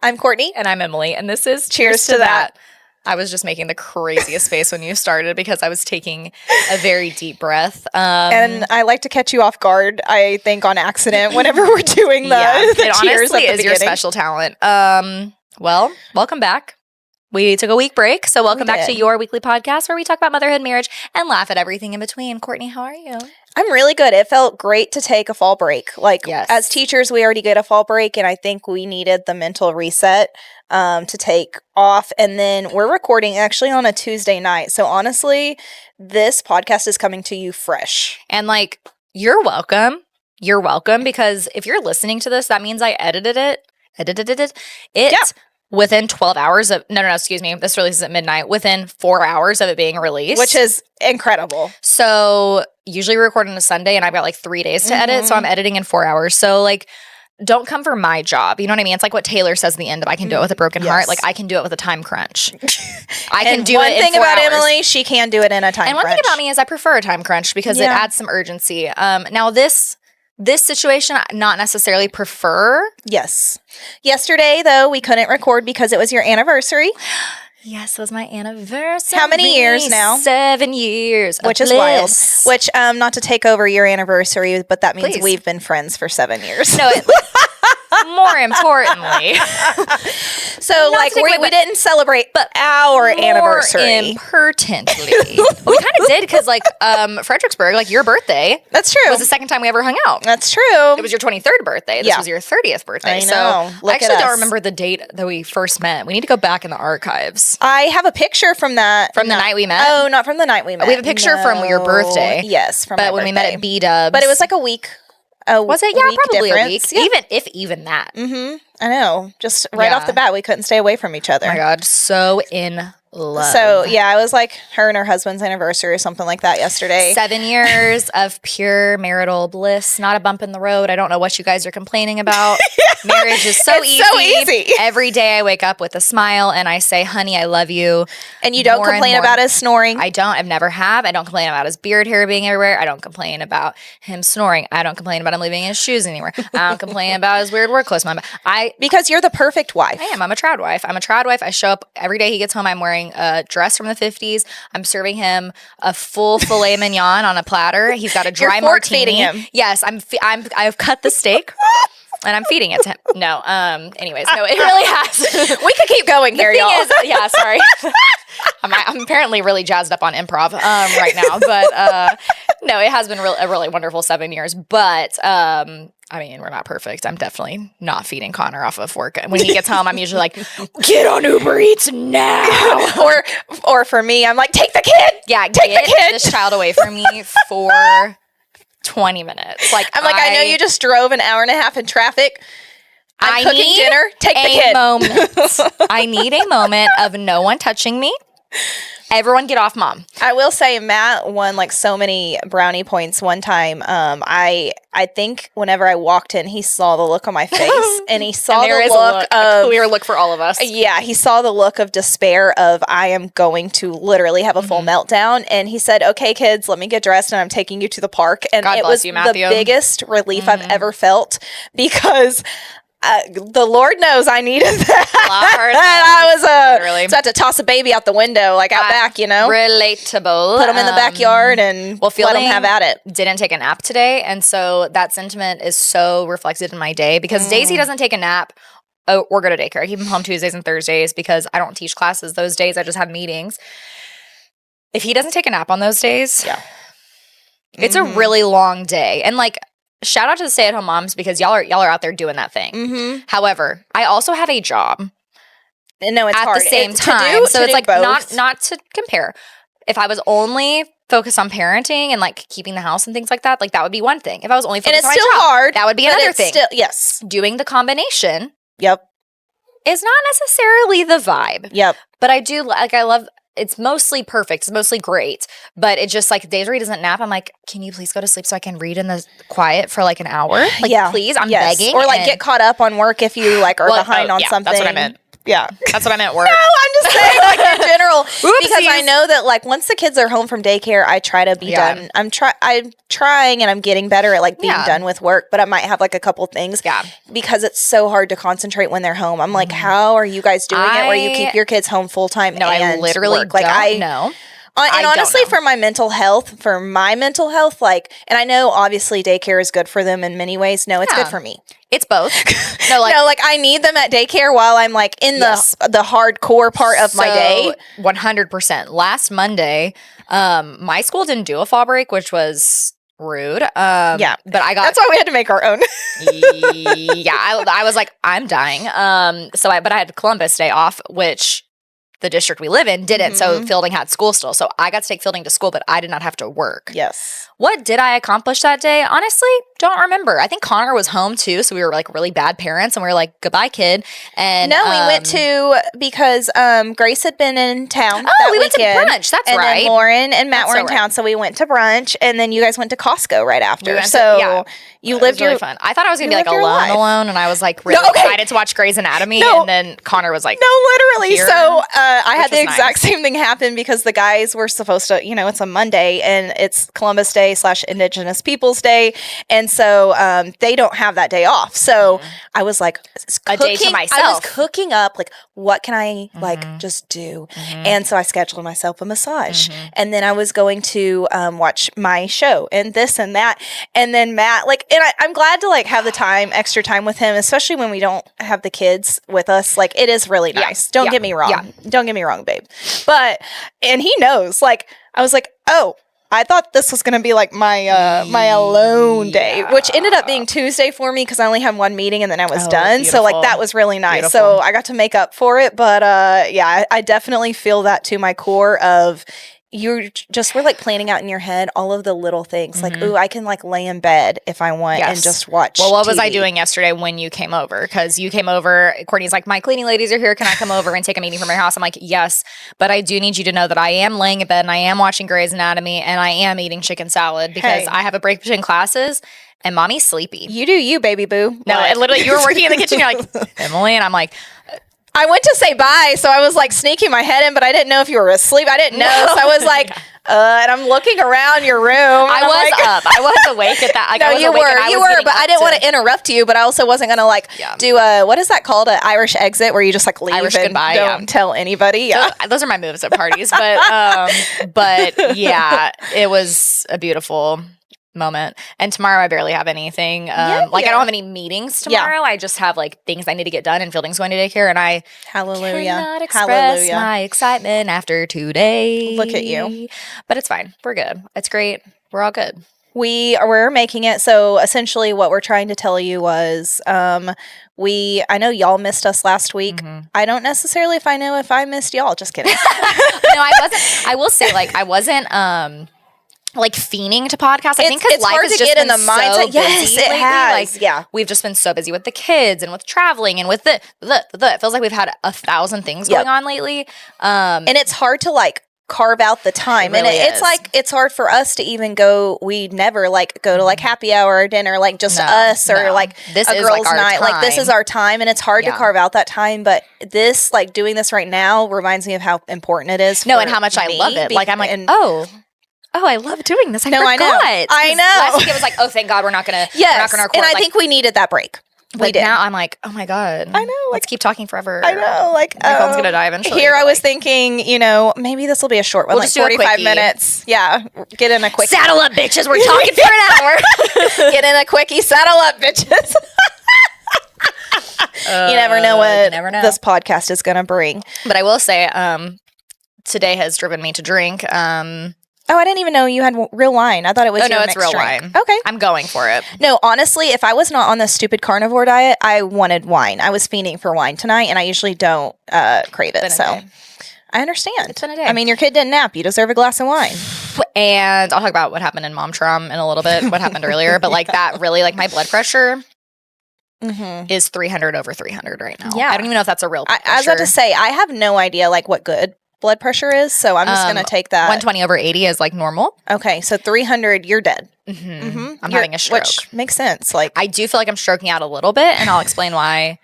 I'm Courtney. And I'm Emily. And this is Cheers to that. I was just making the craziest face when you started because I was taking a very deep breath. And I like to catch you off guard, I think, on accident whenever we're doing the it cheers honestly at the is beginning. your special talent. Well, welcome back. We took a week break, so welcome back to your weekly podcast where we talk about motherhood, marriage, and laugh at everything in between. Courtney, how are you? I'm really good. It felt great to take a fall break. Yes. As teachers, we already get a fall break, and I think we needed the mental reset to take off. And then we're recording actually on a Tuesday night. So honestly, this podcast is coming to you fresh. And you're welcome. You're welcome because if you're listening to this, that means I edited it. Within 12 hours of, excuse me, this releases at midnight, within 4 hours of it being released. Which is incredible. So usually we record on a Sunday and I've got 3 days to edit. So I'm editing in 4 hours. So don't come for my job. You know what I mean? It's like what Taylor says at the end of I can do it with a broken heart. I can do it with a time crunch. I can do it in 4 hours. One thing about Emily, she can do it in a time crunch. And one thing about me is I prefer a time crunch because it adds some urgency. Now this situation, not necessarily prefer. Yes. Yesterday, though, we couldn't record because it was your anniversary. Yes, it was my anniversary. How many years now? 7 years. Which is wild. Which, not to take over your anniversary, but that means we've been friends for 7 years. No, more importantly. So, we didn't celebrate our anniversary. Importantly. We kind of did because, Fredericksburg, your birthday. That's true. Was the second time we ever hung out. That's true. It was your 23rd birthday. This was your 30th birthday. I know. So, I actually don't remember the date that we first met. We need to go back in the archives. I have a picture from that. From the night we met? Oh, not from the night we met. We have a picture from your birthday. Yes, from my birthday. But when we met at B-Dubs. But it was a week. Was it? Yeah, probably difference. a week. Even that. Mm-hmm. I know. Just right off the bat, we couldn't stay away from each other. Oh my God. So in love. So, yeah, it was her and her husband's anniversary or something like that yesterday. 7 years of pure marital bliss. Not a bump in the road. I don't know what you guys are complaining about. Marriage is so easy. So easy. Every day I wake up with a smile and I say, honey, I love you. And you don't complain about his snoring? I don't. I've never have. I don't complain about his beard hair being everywhere. I don't complain about him snoring. I don't complain about him leaving his shoes anywhere. I don't complain about his weird work clothes. Because you're the perfect wife. I am. I'm a trad wife. I show up every day he gets home. I'm wearing a dress from the 50s. I'm serving him a full filet mignon on a platter. He's got a dry martini. Feeding him. Yes, I've cut the steak. And I'm feeding it to him. No, anyways, no, it really has. We could keep going here, y'all. Sorry. I'm apparently really jazzed up on improv right now, but no, it has been a really wonderful 7 years. But we're not perfect. I'm definitely not feeding Connor off of work. When he gets home, I'm usually like, get on Uber Eats now. or for me, I'm like, take the kid. Yeah, take the kid. This child away from me for 20 minutes. I know you just drove an hour and a half in traffic. I'm cooking dinner. Take the kid. I need a moment of no one touching me. Everyone get off mom. I will say Matt won so many brownie points one time. I think whenever I walked in, he saw the look on my face and he saw a clear look for all of us. Yeah, he saw the look of despair of I am going to literally have a full meltdown. And he said, okay, kids, let me get dressed and I'm taking you to the park. And God it bless was you, Matthew. The biggest relief I've ever felt because the Lord knows I needed that. I was so I had to toss a baby out the window, out back, Relatable. Put him in the backyard and let him have at it. Didn't take a nap today, and so that sentiment is so reflected in my day because Daisy doesn't take a nap or go to daycare. I keep him home Tuesdays and Thursdays because I don't teach classes those days. I just have meetings. If he doesn't take a nap on those days, it's a really long day, and shout out to the stay-at-home moms because y'all are out there doing that thing. Mm-hmm. However, I also have a job. No, it's at hard. The same time. So it's not to compare. If I was only focused on parenting and keeping the house and things like that would be one thing. If I was only focused on my job, hard, that would be another thing. Yes. Doing the combination. Yep. Is not necessarily the vibe. Yep. But I do I love. It's mostly perfect. It's mostly great. But it's just days where he doesn't nap, I'm like, can you please go to sleep so I can read in the quiet for an hour? Please, I'm begging. Or get caught up on work if you are behind on something. That's what I meant. Yeah. That's what I meant, work. No, I'm just saying, like, in general. Oopsies. Because I know that, like, once the kids are home from daycare, I try to be done. I'm trying and I'm getting better at, like, being done with work, but I might have, like, a couple things. Yeah. Because it's so hard to concentrate when they're home. I'm like, how are you guys doing it where you keep your kids home full time and I literally work? Like, don't know. And honestly, for my mental health, like, and I know obviously daycare is good for them in many ways. No, it's good for me. It's both. No, like I need them at daycare while I'm like in the hardcore part of my day. 100%. Last Monday, my school didn't do a fall break, which was rude. But that's why we had to make our own. I was like, I'm dying. But I had Columbus Day off, which the district we live in didn't. So Fielding had school still. So I got to take Fielding to school, but I did not have to work. Yes. What did I accomplish that day? Honestly, don't remember. I think Connor was home too, so we were like really bad parents, and we were like, "Goodbye, kid." And no, we went to because Grace had been in town. Oh, we went to brunch. That's right. And then Lauren and Matt were in town, so we went to brunch, and then you guys went to Costco right after. You lived really fun. I thought I was gonna be like alone, and I was like really excited to watch Grey's Anatomy, and then Connor was like, "No, literally." Here, so I had the exact same thing happen because the guys were supposed to, it's a Monday, and it's Columbus Day / Indigenous Peoples Day, and so they don't have that day off. So I was like, a day to myself. I was cooking up like, what can I like just do? And so I scheduled myself a massage, and then I was going to watch my show and this and that, and then Matt and I'm glad to like have the extra time with him, especially when we don't have the kids with us. Like it is really nice. Don't get me wrong. Don't get me wrong, babe. And he knows. Like I was like, oh, I thought this was going to be like my my alone day, which ended up being Tuesday for me because I only had one meeting and then I was done. Beautiful. So like that was really nice. Beautiful. So I got to make up for it. But I definitely feel that to my core of we're like planning out in your head all of the little things. Like, ooh, I can like lay in bed if I want and just watch Well, what was TV. I doing yesterday when you came over? Because you came over, Courtney's like, my cleaning ladies are here. Can I come over and take a meeting from your house? I'm like, yes, but I do need you to know that I am laying in bed and I am watching Grey's Anatomy and I am eating chicken salad because I have a break between classes and mommy's sleepy. You do you, baby boo. No, and literally you were working in the kitchen. You're like, Emily, and I'm like, I went to say bye, so I was like sneaking my head in, but I didn't know if you were asleep. I didn't know, so I was like, and I'm looking around your room. I was up. I was awake at that. Like, no, you were, but I didn't want to interrupt you, but I also wasn't going to like do what is that called? An Irish exit where you just like leave Irish and goodbye, don't tell anybody. Yeah. Those are my moves at parties, but yeah, it was a beautiful moment. And tomorrow I barely have anything. I don't have any meetings tomorrow. I just have like things I need to get done, and Fielding's going to daycare, and I cannot express my excitement after 2 days. Look at you. But it's fine. We're good. It's great. We're all good. We're making it. So essentially what we're trying to tell you was I know y'all missed us last week. I don't necessarily know if I missed y'all. Just kidding. No, I wasn't. I will say like I wasn't like fiending to podcast. I think because life hard has to just get in been the mindset. So yes, busy it lately. has. Like, we've just been so busy with the kids and with traveling and with the. It feels like we've had 1,000 things going on lately. And it's hard to like carve out the time. It really it's like it's hard for us to even go. We never like go to like happy hour or dinner, like just us or like this a is girls' like our night. time. Like this is our time, and it's hard to carve out that time. But this, like doing this right now, reminds me of how important it is. And how much I love it. Like I'm like, Oh, I love doing this. I forgot. I know. Last week it was like, oh, thank God we're not gonna record. And I think we needed that break. We did. Now I'm like, oh my God. I know. Let's keep talking forever. I know. Like my phone's gonna die eventually. Here I was thinking, maybe this will be a short one, like 45 minutes. Yeah. Get in a quickie. Saddle up, bitches. We're talking for an hour. Get in a quickie. Saddle up, bitches. You never know what this podcast is gonna bring. But I will say, today has driven me to drink. Oh, I didn't even know you had real wine. I thought it was your it's real drink. wine. Okay. I'm going for it. No, honestly, if I was not on the stupid carnivore diet, I wanted wine. I was fiending for wine tonight, and I usually don't crave it. So I understand. It's been a day. I mean, your kid didn't nap. You deserve a glass of wine. And I'll talk about what happened in Mom Traum in a little bit, what happened earlier. But like that really, like my blood pressure is 300 over 300 right now. Yeah. I don't even know if that's a real blood pressure. I was about to say, I have no idea like what good blood pressure is, so I'm just going to take that. 120 over 80 is like normal. Okay, so 300, you're dead. I'm having a stroke. Which makes sense. Like I do feel like I'm stroking out a little bit, and I'll explain why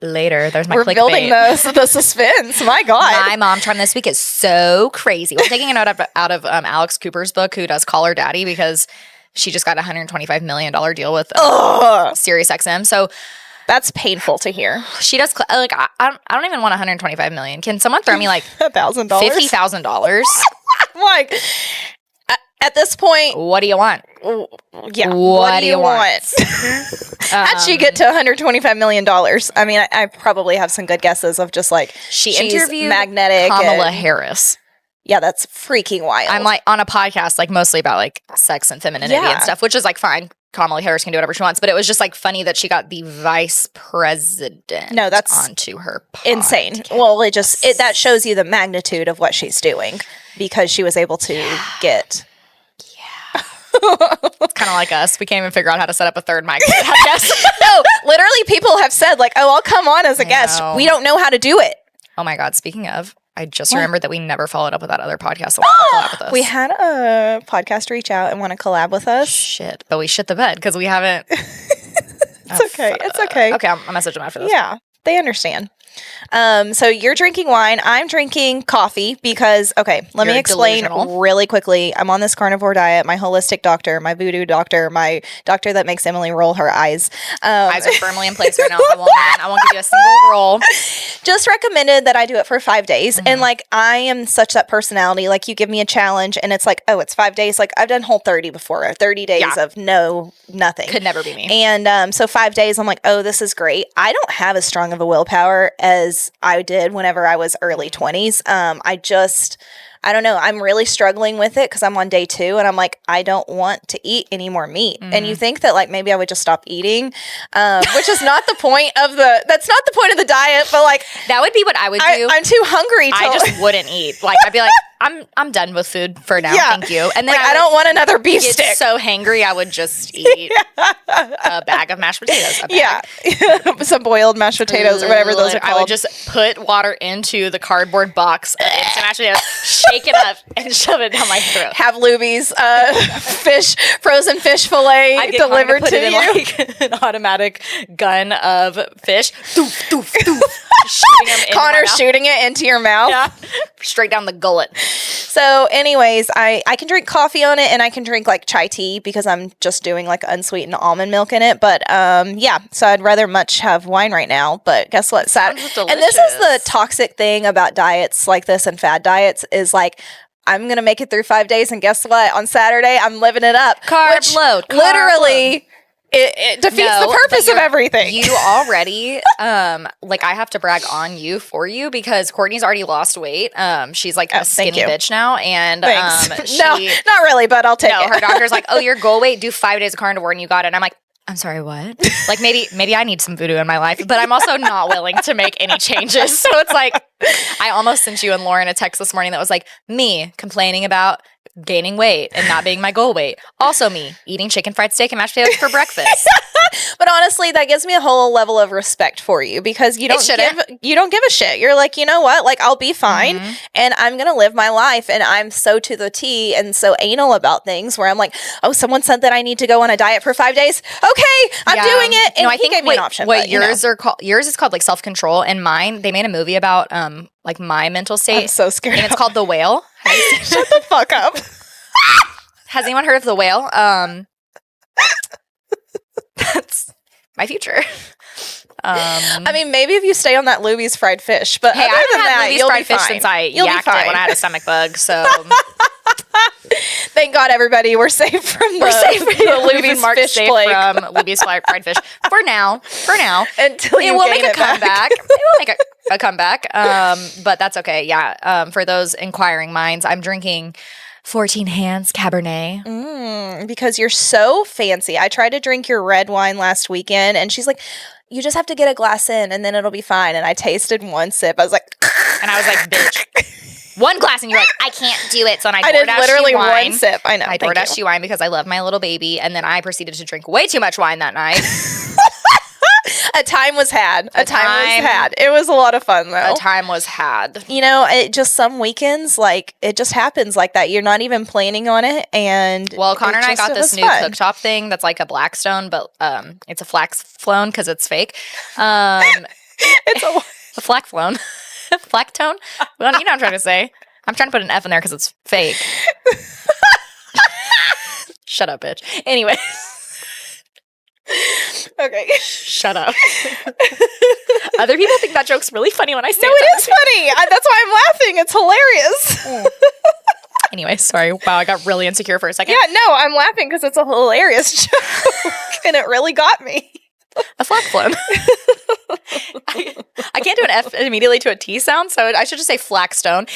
Later. There's my We're clickbait. building the suspense. My God. My mom trend this week is so crazy. We're taking a note out of Alex Cooper's book, who does Call Her Daddy, because she just got a $125 million deal with SiriusXM. So that's painful to hear. she does like I don't even want 125 million. Can someone throw me like $1,000? $50,000? Like at this point, What do you want? yeah. What do you want? How'd she get to $125 million? I mean, I probably have some good guesses of just like She she's interviewed magnetic. Kamala Harris. Yeah, that's freaking wild. I'm like on a podcast like mostly about like sex and femininity and stuff, which is like fine. Kamala Harris can do whatever she wants, but it was just like funny that she got the vice president onto her podcast. Insane. Well, that shows you the magnitude of what she's doing, because she was able to get. It's kind of like us. We can't even figure out how to set up a third mic. I guess. No, literally people have said like, oh, I'll come on as a guest. We don't know how to do it. Oh my God. Speaking of, I just remembered that we never followed up with that other podcast that wanted to collab with us. We had a podcast reach out and want to collab with us. Shit. But we shit the bed because we haven't. It's okay. It's okay. Okay, I'll message them after this. Yeah, they understand. So you're drinking wine. I'm drinking coffee because, okay, let me explain really quickly. I'm on this carnivore diet. My holistic doctor, my voodoo doctor, my doctor that makes Emily roll her eyes. Eyes are firmly in place right now. I won't give you a single roll. Just recommended that I do it for 5 days. And like, I am such that personality. Like, you give me a challenge and it's like, oh, it's 5 days. Like, I've done Whole 30 before. 30 days of nothing. Could never be me. And so 5 days, I'm like, oh, this is great. I don't have as strong of a willpower as I did whenever I was early 20s. I don't know. I'm really struggling with it because I'm on day 2 and I'm like, I don't want to eat any more meat. And you think that like maybe I would just stop eating, which is not the point of that's not the point of the diet, but like that would be what I would do. I'm too hungry to. I just wouldn't eat. Like I'd be like, I'm done with food for now. Thank you. And then like, I don't want another beef stick. So hangry, I would just eat a bag of mashed potatoes. Yeah. Some boiled mashed potatoes or whatever those are called. I would just put water into the cardboard box, instant mashed potatoes, shake it up, and shove it down my throat. Have Luby's frozen fish fillet delivered to you. Like an automatic gun of fish. Doof, doof, doof. Shooting them Connor's shooting it into your mouth. Yeah. Straight down the gullet. So anyways, I can drink coffee on it and I can drink like chai tea because I'm just doing like unsweetened almond milk in it. But yeah, so I'd rather much have wine right now. But guess what? And this is the toxic thing about diets like this and fad diets is like, I'm going to make it through 5 days. And guess what? On Saturday, I'm living it up. Carb load. Literally. It defeats the purpose of everything. You already, like I have to brag on you for you because Courtney's already lost weight. She's like a skinny bitch now. And no, not really, but I'll take it. Her doctor's like, oh, your goal weight, do 5 days of carnivore and you got it. And I'm like, I'm sorry, what? Like maybe I need some voodoo in my life, but I'm also not willing to make any changes. So it's like, I almost sent you and Lauren a text this morning that was like, me complaining about gaining weight and not being my goal weight. Also me eating chicken fried steak and mashed potatoes for breakfast. But honestly, that gives me a whole level of respect for you because you don't give a shit. You're like, you know what? Like I'll be fine and I'm going to live my life. And I'm so to the T and so anal about things where I'm like, oh, someone said that I need to go on a diet for 5 days. Okay, I'm doing it. And I think gave me an option. What yours are called? Yours is called like self-control, and mine, they made a movie about like my mental state. I'm so scared. And it's called The Whale. Shut the fuck up. Has anyone heard of The Whale? That's my future. I mean, maybe if you stay on that Luby's fried fish, but hey, I haven't had Luby's fried fish since I yacked it when I had a stomach bug. So thank God, everybody, we're safe from the Luby's fish plague. From Luby's fried fish for now. Until you will make a comeback. It will make a comeback. But that's okay. Yeah. For those inquiring minds, I'm drinking 14 Hands Cabernet. Because you're so fancy. I tried to drink your red wine last weekend, and she's like, you just have to get a glass in, and then it'll be fine. And I tasted one sip. I was like, and I was like, bitch. One glass, and you're like, I can't do it. So I did literally one sip. I know. I DoorDashed you wine because I love my little baby, and then I proceeded to drink way too much wine that night. A time was had. It was a lot of fun, though. A time was had. You know, it just some weekends, like, it just happens like that. You're not even planning on it. And well, Connor and I got this new cooktop thing that's like a Blackstone, but it's a flax flown because it's fake. It's a A flack flown. Flack tone? Well, you know what I'm trying to say. I'm trying to put an F in there because it's fake. Shut up, bitch. Anyway. Okay. Shut up. Other people think that joke's really funny when I say No, it is funny. That's why I'm laughing. It's hilarious. Anyway, sorry. Wow, I got really insecure for a second. Yeah, no, I'm laughing because it's a hilarious joke. And it really got me. A flack flown. I can't do an F immediately to a T sound, so I should just say flackstone.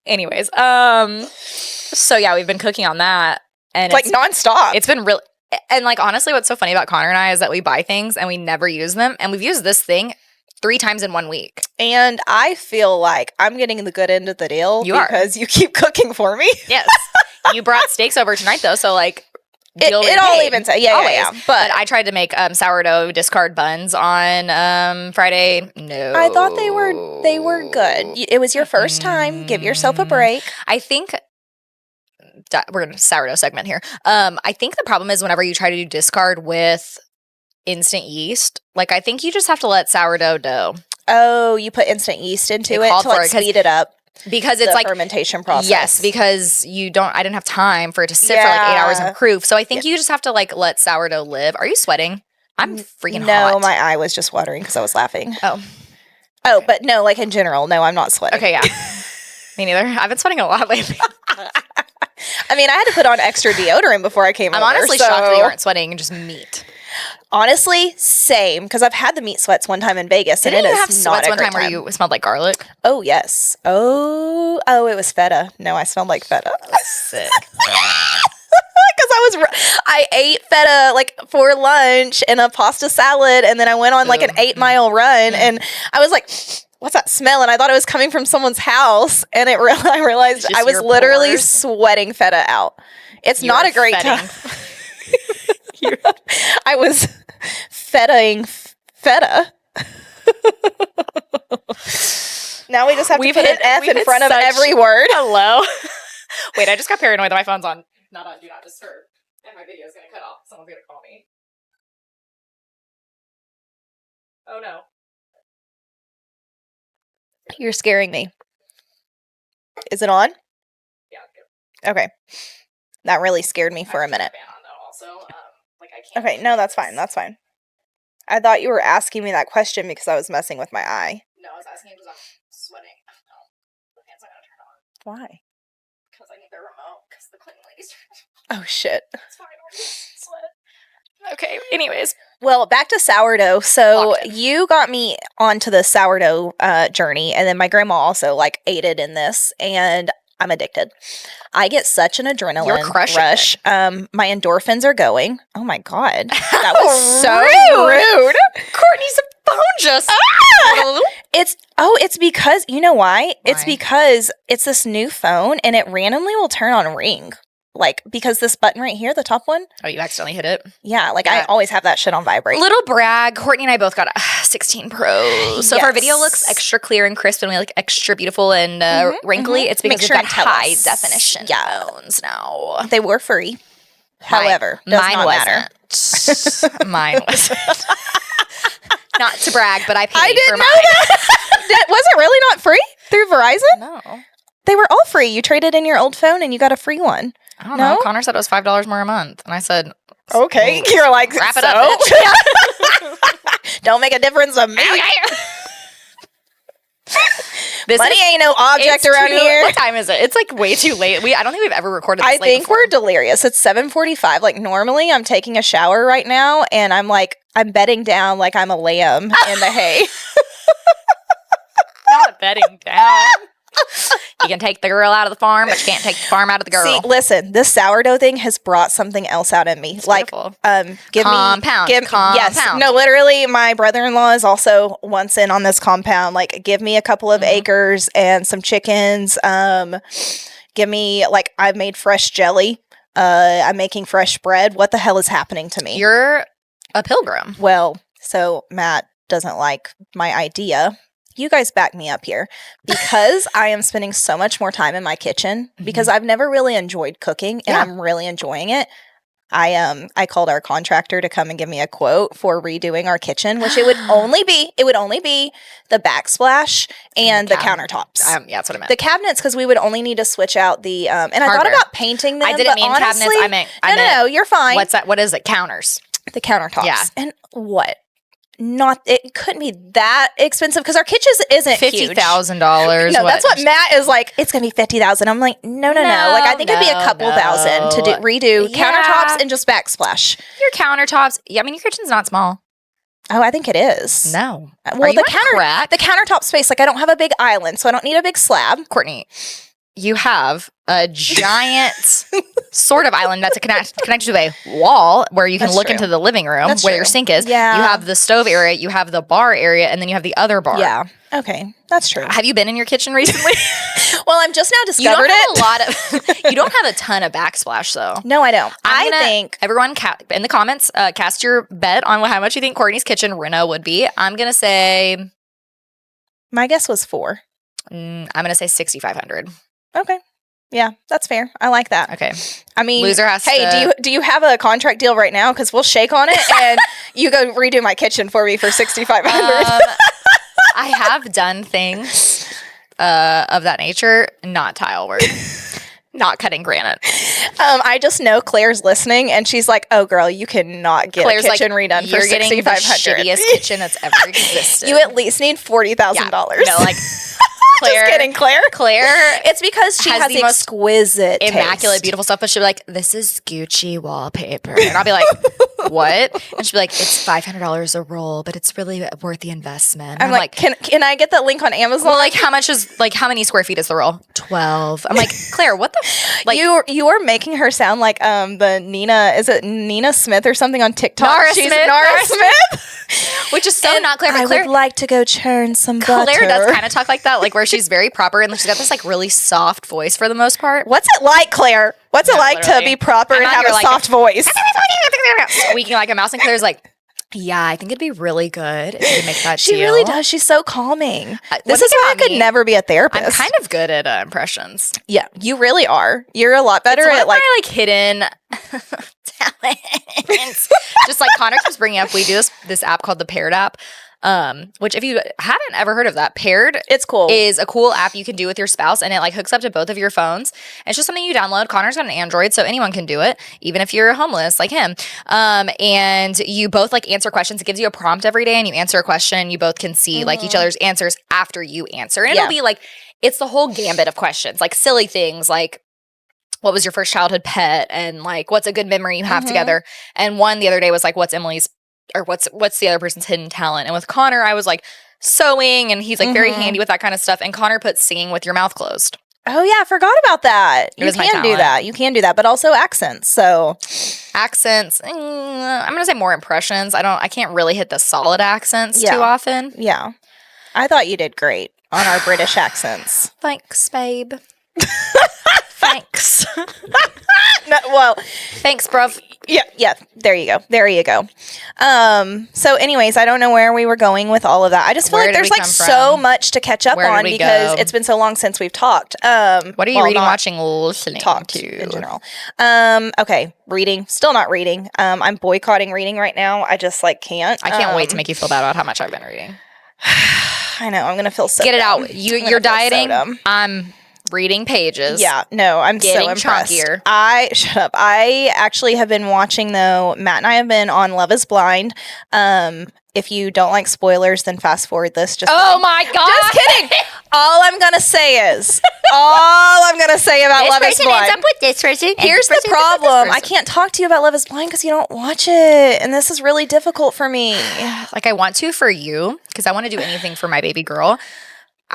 Anyways, so yeah, we've been cooking on that. And like nonstop. It's been really... And like, honestly, what's so funny about Connor and I is that we buy things and we never use them. And we've used this thing 3 times in 1 week. And I feel like I'm getting the good end of the deal because you keep cooking for me. Yes. You brought steaks over tonight, though, so like... It all even says, yeah. But I tried to make sourdough discard buns on Friday. No. I thought they were good. It was your first time. Give yourself a break. I think... We're in a sourdough segment here. I think the problem is whenever you try to do discard with instant yeast, like I think you just have to let sourdough dough. Oh, you put instant yeast into it to like speed it up. Because it's like fermentation process. Yes, because I didn't have time for it to sit for like 8 hours in proof. So I think you just have to like let sourdough live. Are you sweating? I'm freaking hot. No, my eye was just watering because I was laughing. Oh, but no, like in general, no, I'm not sweating. Okay, yeah. Me neither. I've been sweating a lot lately. I mean, I had to put on extra deodorant before I came over. I'm honestly shocked that you aren't sweating and just meat. Honestly, same. Because I've had the meat sweats one time in Vegas, and it is not a great time. Didn't you have sweats one time where you smelled like garlic? Oh, yes. Oh, it was feta. No, I smelled like feta. Sick. Because I ate feta like for lunch and a pasta salad, and then I went on like an 8-mile run, and I was like, what's that smell? And I thought it was coming from someone's house, and I realized I was literally sweating feta out. It's not a great time. I was fetaing feta. Now we just have to put an F in front of every word. Hello. Wait, I just got paranoid that my phone's on not on Do Not Disturb, and my video is going to cut off. Someone's going to call me. Oh no. You're scaring me. Is it on? Yeah. Okay. That really scared me for a minute. Okay, no, that's fine. That's fine. I thought you were asking me that question because I was messing with my eye. No, I was asking because I'm sweating. No, the fan's not going to turn on. Why? Because I need the remote because the cleaning lady's Oh, shit. It's fine. I'll just sweat. Okay, anyways. Well, back to sourdough. So you got me onto the sourdough journey, and then my grandma also like aided in this, and I'm addicted. I get such an adrenaline rush. My endorphins are going. Oh my God. That was so rude. Courtney's phone just. It's because, you know why? It's because it's this new phone and it randomly will turn on ring. Like, because this button right here, the top one. Oh, you accidentally hit it? Yeah, I always have that shit on vibrate. Little brag. Courtney and I both got a 16 Pro. So if our video looks extra clear and crisp and we look extra beautiful and wrinkly, it's because we've got high definition phones now. They were free. However, mine wasn't. Mine wasn't. Not to brag, but I paid for mine. That. Was it really not free through Verizon? No. They were all free. You traded in your old phone and you got a free one. I don't know. Connor said it was $5 more a month. And I said, okay. You're like, wrap it up, bitch. Don't make a difference to me. Money ain't no object around here. What time is it? It's like way too late. I don't think we've ever recorded this I think we're delirious. It's 7:45. Like normally I'm taking a shower right now and I'm bedding down like I'm a lamb in the hay. Not bedding down. You can take the girl out of the farm, but you can't take the farm out of the girl. See, listen, this sourdough thing has brought something else out in me. It's like, compound. Yes, no, literally, my brother-in-law is also once in on this compound. Like, give me a couple of acres and some chickens. Give me, I've made fresh jelly. I'm making fresh bread. What the hell is happening to me? You're a pilgrim. Well, so Matt doesn't like my idea. You guys back me up here because I am spending so much more time in my kitchen because I've never really enjoyed cooking and I'm really enjoying it. I called our contractor to come and give me a quote for redoing our kitchen, which it would only be the backsplash and the countertops. Yeah, that's what I meant. The cabinets, because we would only need to switch out the and I thought about painting them. I didn't mean honestly, cabinets. I meant no, you're fine. What's that? What is it? Counters. The countertops. Yeah. And what? It couldn't be that expensive because our kitchen isn't $50,000. No, that's what Matt is like. It's gonna be $50,000. I'm like, no. Like I think it'd be a couple thousand to redo countertops and just backsplash. Your countertops. Yeah, I mean your kitchen's not small. Oh, I think it is. No. Well, the countertop space. Like I don't have a big island, so I don't need a big slab. Courtney, you have a giant sort of island that's connected to a wall where you can look into the living room where your sink is. Yeah. You have the stove area, you have the bar area, and then you have the other bar. Yeah. Okay. That's true. Have you been in your kitchen recently? Well, I'm just now discovered you don't have a ton of backsplash though. No, I don't. I think everyone in the comments cast your bet on how much you think Courtney's kitchen reno would be. I'm going to say my guess was 4. I'm going to say 6,500. Okay. Yeah, that's fair. I like that. Okay. I mean, loser has do you have a contract deal right now? Because we'll shake on it and you go redo my kitchen for me for $6,500. I have done things of that nature, not tile work, not cutting granite. I just know Claire's listening and she's like, "Oh, girl, you cannot get Claire's a kitchen redone for $6,500. You're getting the shittiest kitchen that's ever existed. You at least need $40,000. Yeah. No, like. Claire, just kidding, Claire. It's because she has the exquisite, immaculate, taste. Beautiful stuff. But she'll be like, "This is Gucci wallpaper," and I'll be like, "What?" And she'll be like, "It's $500 a roll, but it's really worth the investment." I'm like, "Can I get that link on Amazon?" Well, like, how many square feet is the roll? 12. I'm like, Claire, what the? Like, you are making her sound like the Nina. Is it Nina Smith or something on TikTok? Nara Smith, which is so not Claire. But Claire would like to go churn some butter. Claire does kind of talk like that, like where she's very proper and she's got this like really soft voice for the most part. What's it like, Claire? What's it like to be proper and have a soft voice? Squeaking like a mouse, and Claire's like, "Yeah, I think it'd be really good if you could make that She deal." really does. She's so calming. This is why I could never be a therapist. I'm kind of good at impressions. Yeah, you really are. You're a lot better at like hidden talents. Just like Connor keeps bringing up, we do this app called the Paired app. Which if you haven't ever heard of that, Paired, it's cool. Is a cool app you can do with your spouse, and it like hooks up to both of your phones. It's just something you download. Connor's got an Android, so anyone can do it, even if you're homeless like him. And you both like answer questions. It gives you a prompt every day, and you answer a question. You both can see like each other's answers after you answer, and it'll be like it's the whole gambit of questions, like silly things like, what was your first childhood pet, and like what's a good memory you have together. And one the other day was like, what's the other person's hidden talent? And with Connor, I was like sewing, and he's like very handy with that kind of stuff. And Connor put singing with your mouth closed. Oh yeah, I forgot about that. You can do that. You can do that, but also accents. So accents, I'm gonna say more impressions. I can't really hit the solid accents too often. Yeah, I thought you did great on our British accents. Thanks, babe. Thanks. Thanks, bruv. Yeah. There you go. So anyways, I don't know where we were going with all of that. I just feel like there's like so much to catch up on because it's been so long since we've talked. What are you reading, watching, listening to in general? Okay, reading. Still not reading. I'm boycotting reading right now. I just like can't. I can't wait to make you feel bad about how much I've been reading. I know. I'm gonna feel so. Get it out. You're dieting. I'm reading pages. Yeah, no, I'm getting so impressed. Chunkier. Shut up. I actually have been watching though. Matt and I have been on Love Is Blind. If you don't like spoilers, then fast forward this. My god! Just kidding. All I'm gonna say about Love Is Blind. Ends up with this person. Here's the problem. I can't talk to you about Love Is Blind because you don't watch it, and this is really difficult for me. Like I want to for you because I want to do anything for my baby girl.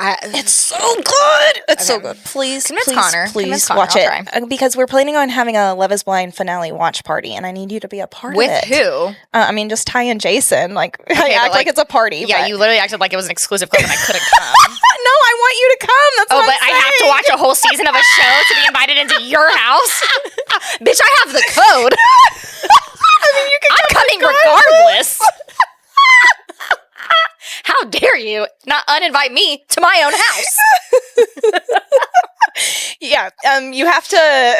It's so good. It's so good. Please watch it. Because we're planning on having a Love Is Blind finale watch party, and I need you to be a part of it. With who? I mean, just Ty and Jason. Like, I act like it's a party. Yeah, you literally acted like it was an exclusive club and I couldn't come. No, I want you to come. That's what I'm saying. I have to watch a whole season of a show to be invited into your house? Bitch, I have the code. I mean, you can I'm coming regardless. How dare you not uninvite me to my own house? Yeah, you have to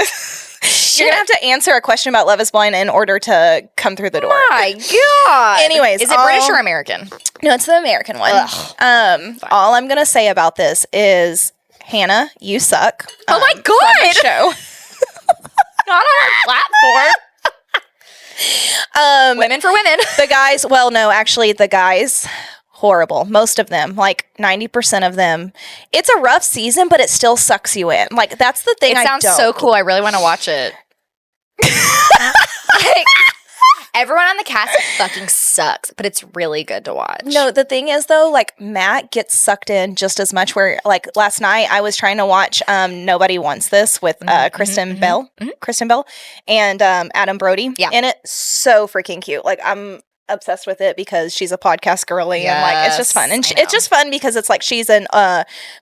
shit. You're going to have to answer a question about Love is Blind in order to come through the door. My God. Anyways. Is it British or American? No, it's the American one. All I'm going to say about this is, Hannah, you suck. Oh my God. Show. Not on our platform. Women for women. The guys, the guys, horrible. Most of them, like 90% of them. It's a rough season, but it still sucks you in. Like, that's the thing. It sounds so cool. I really want to watch it. Like, everyone on the cast fucking sucks, but it's really good to watch. No, the thing is, though, like, Matt gets sucked in just as much, where, like, last night I was trying to watch Nobody Wants This with Kristen Bell and Adam Brody. Yeah. And it's so freaking cute. Like, I'm obsessed with it because she's a podcast girly, and like, it's just fun. And it's just fun because it's like she's an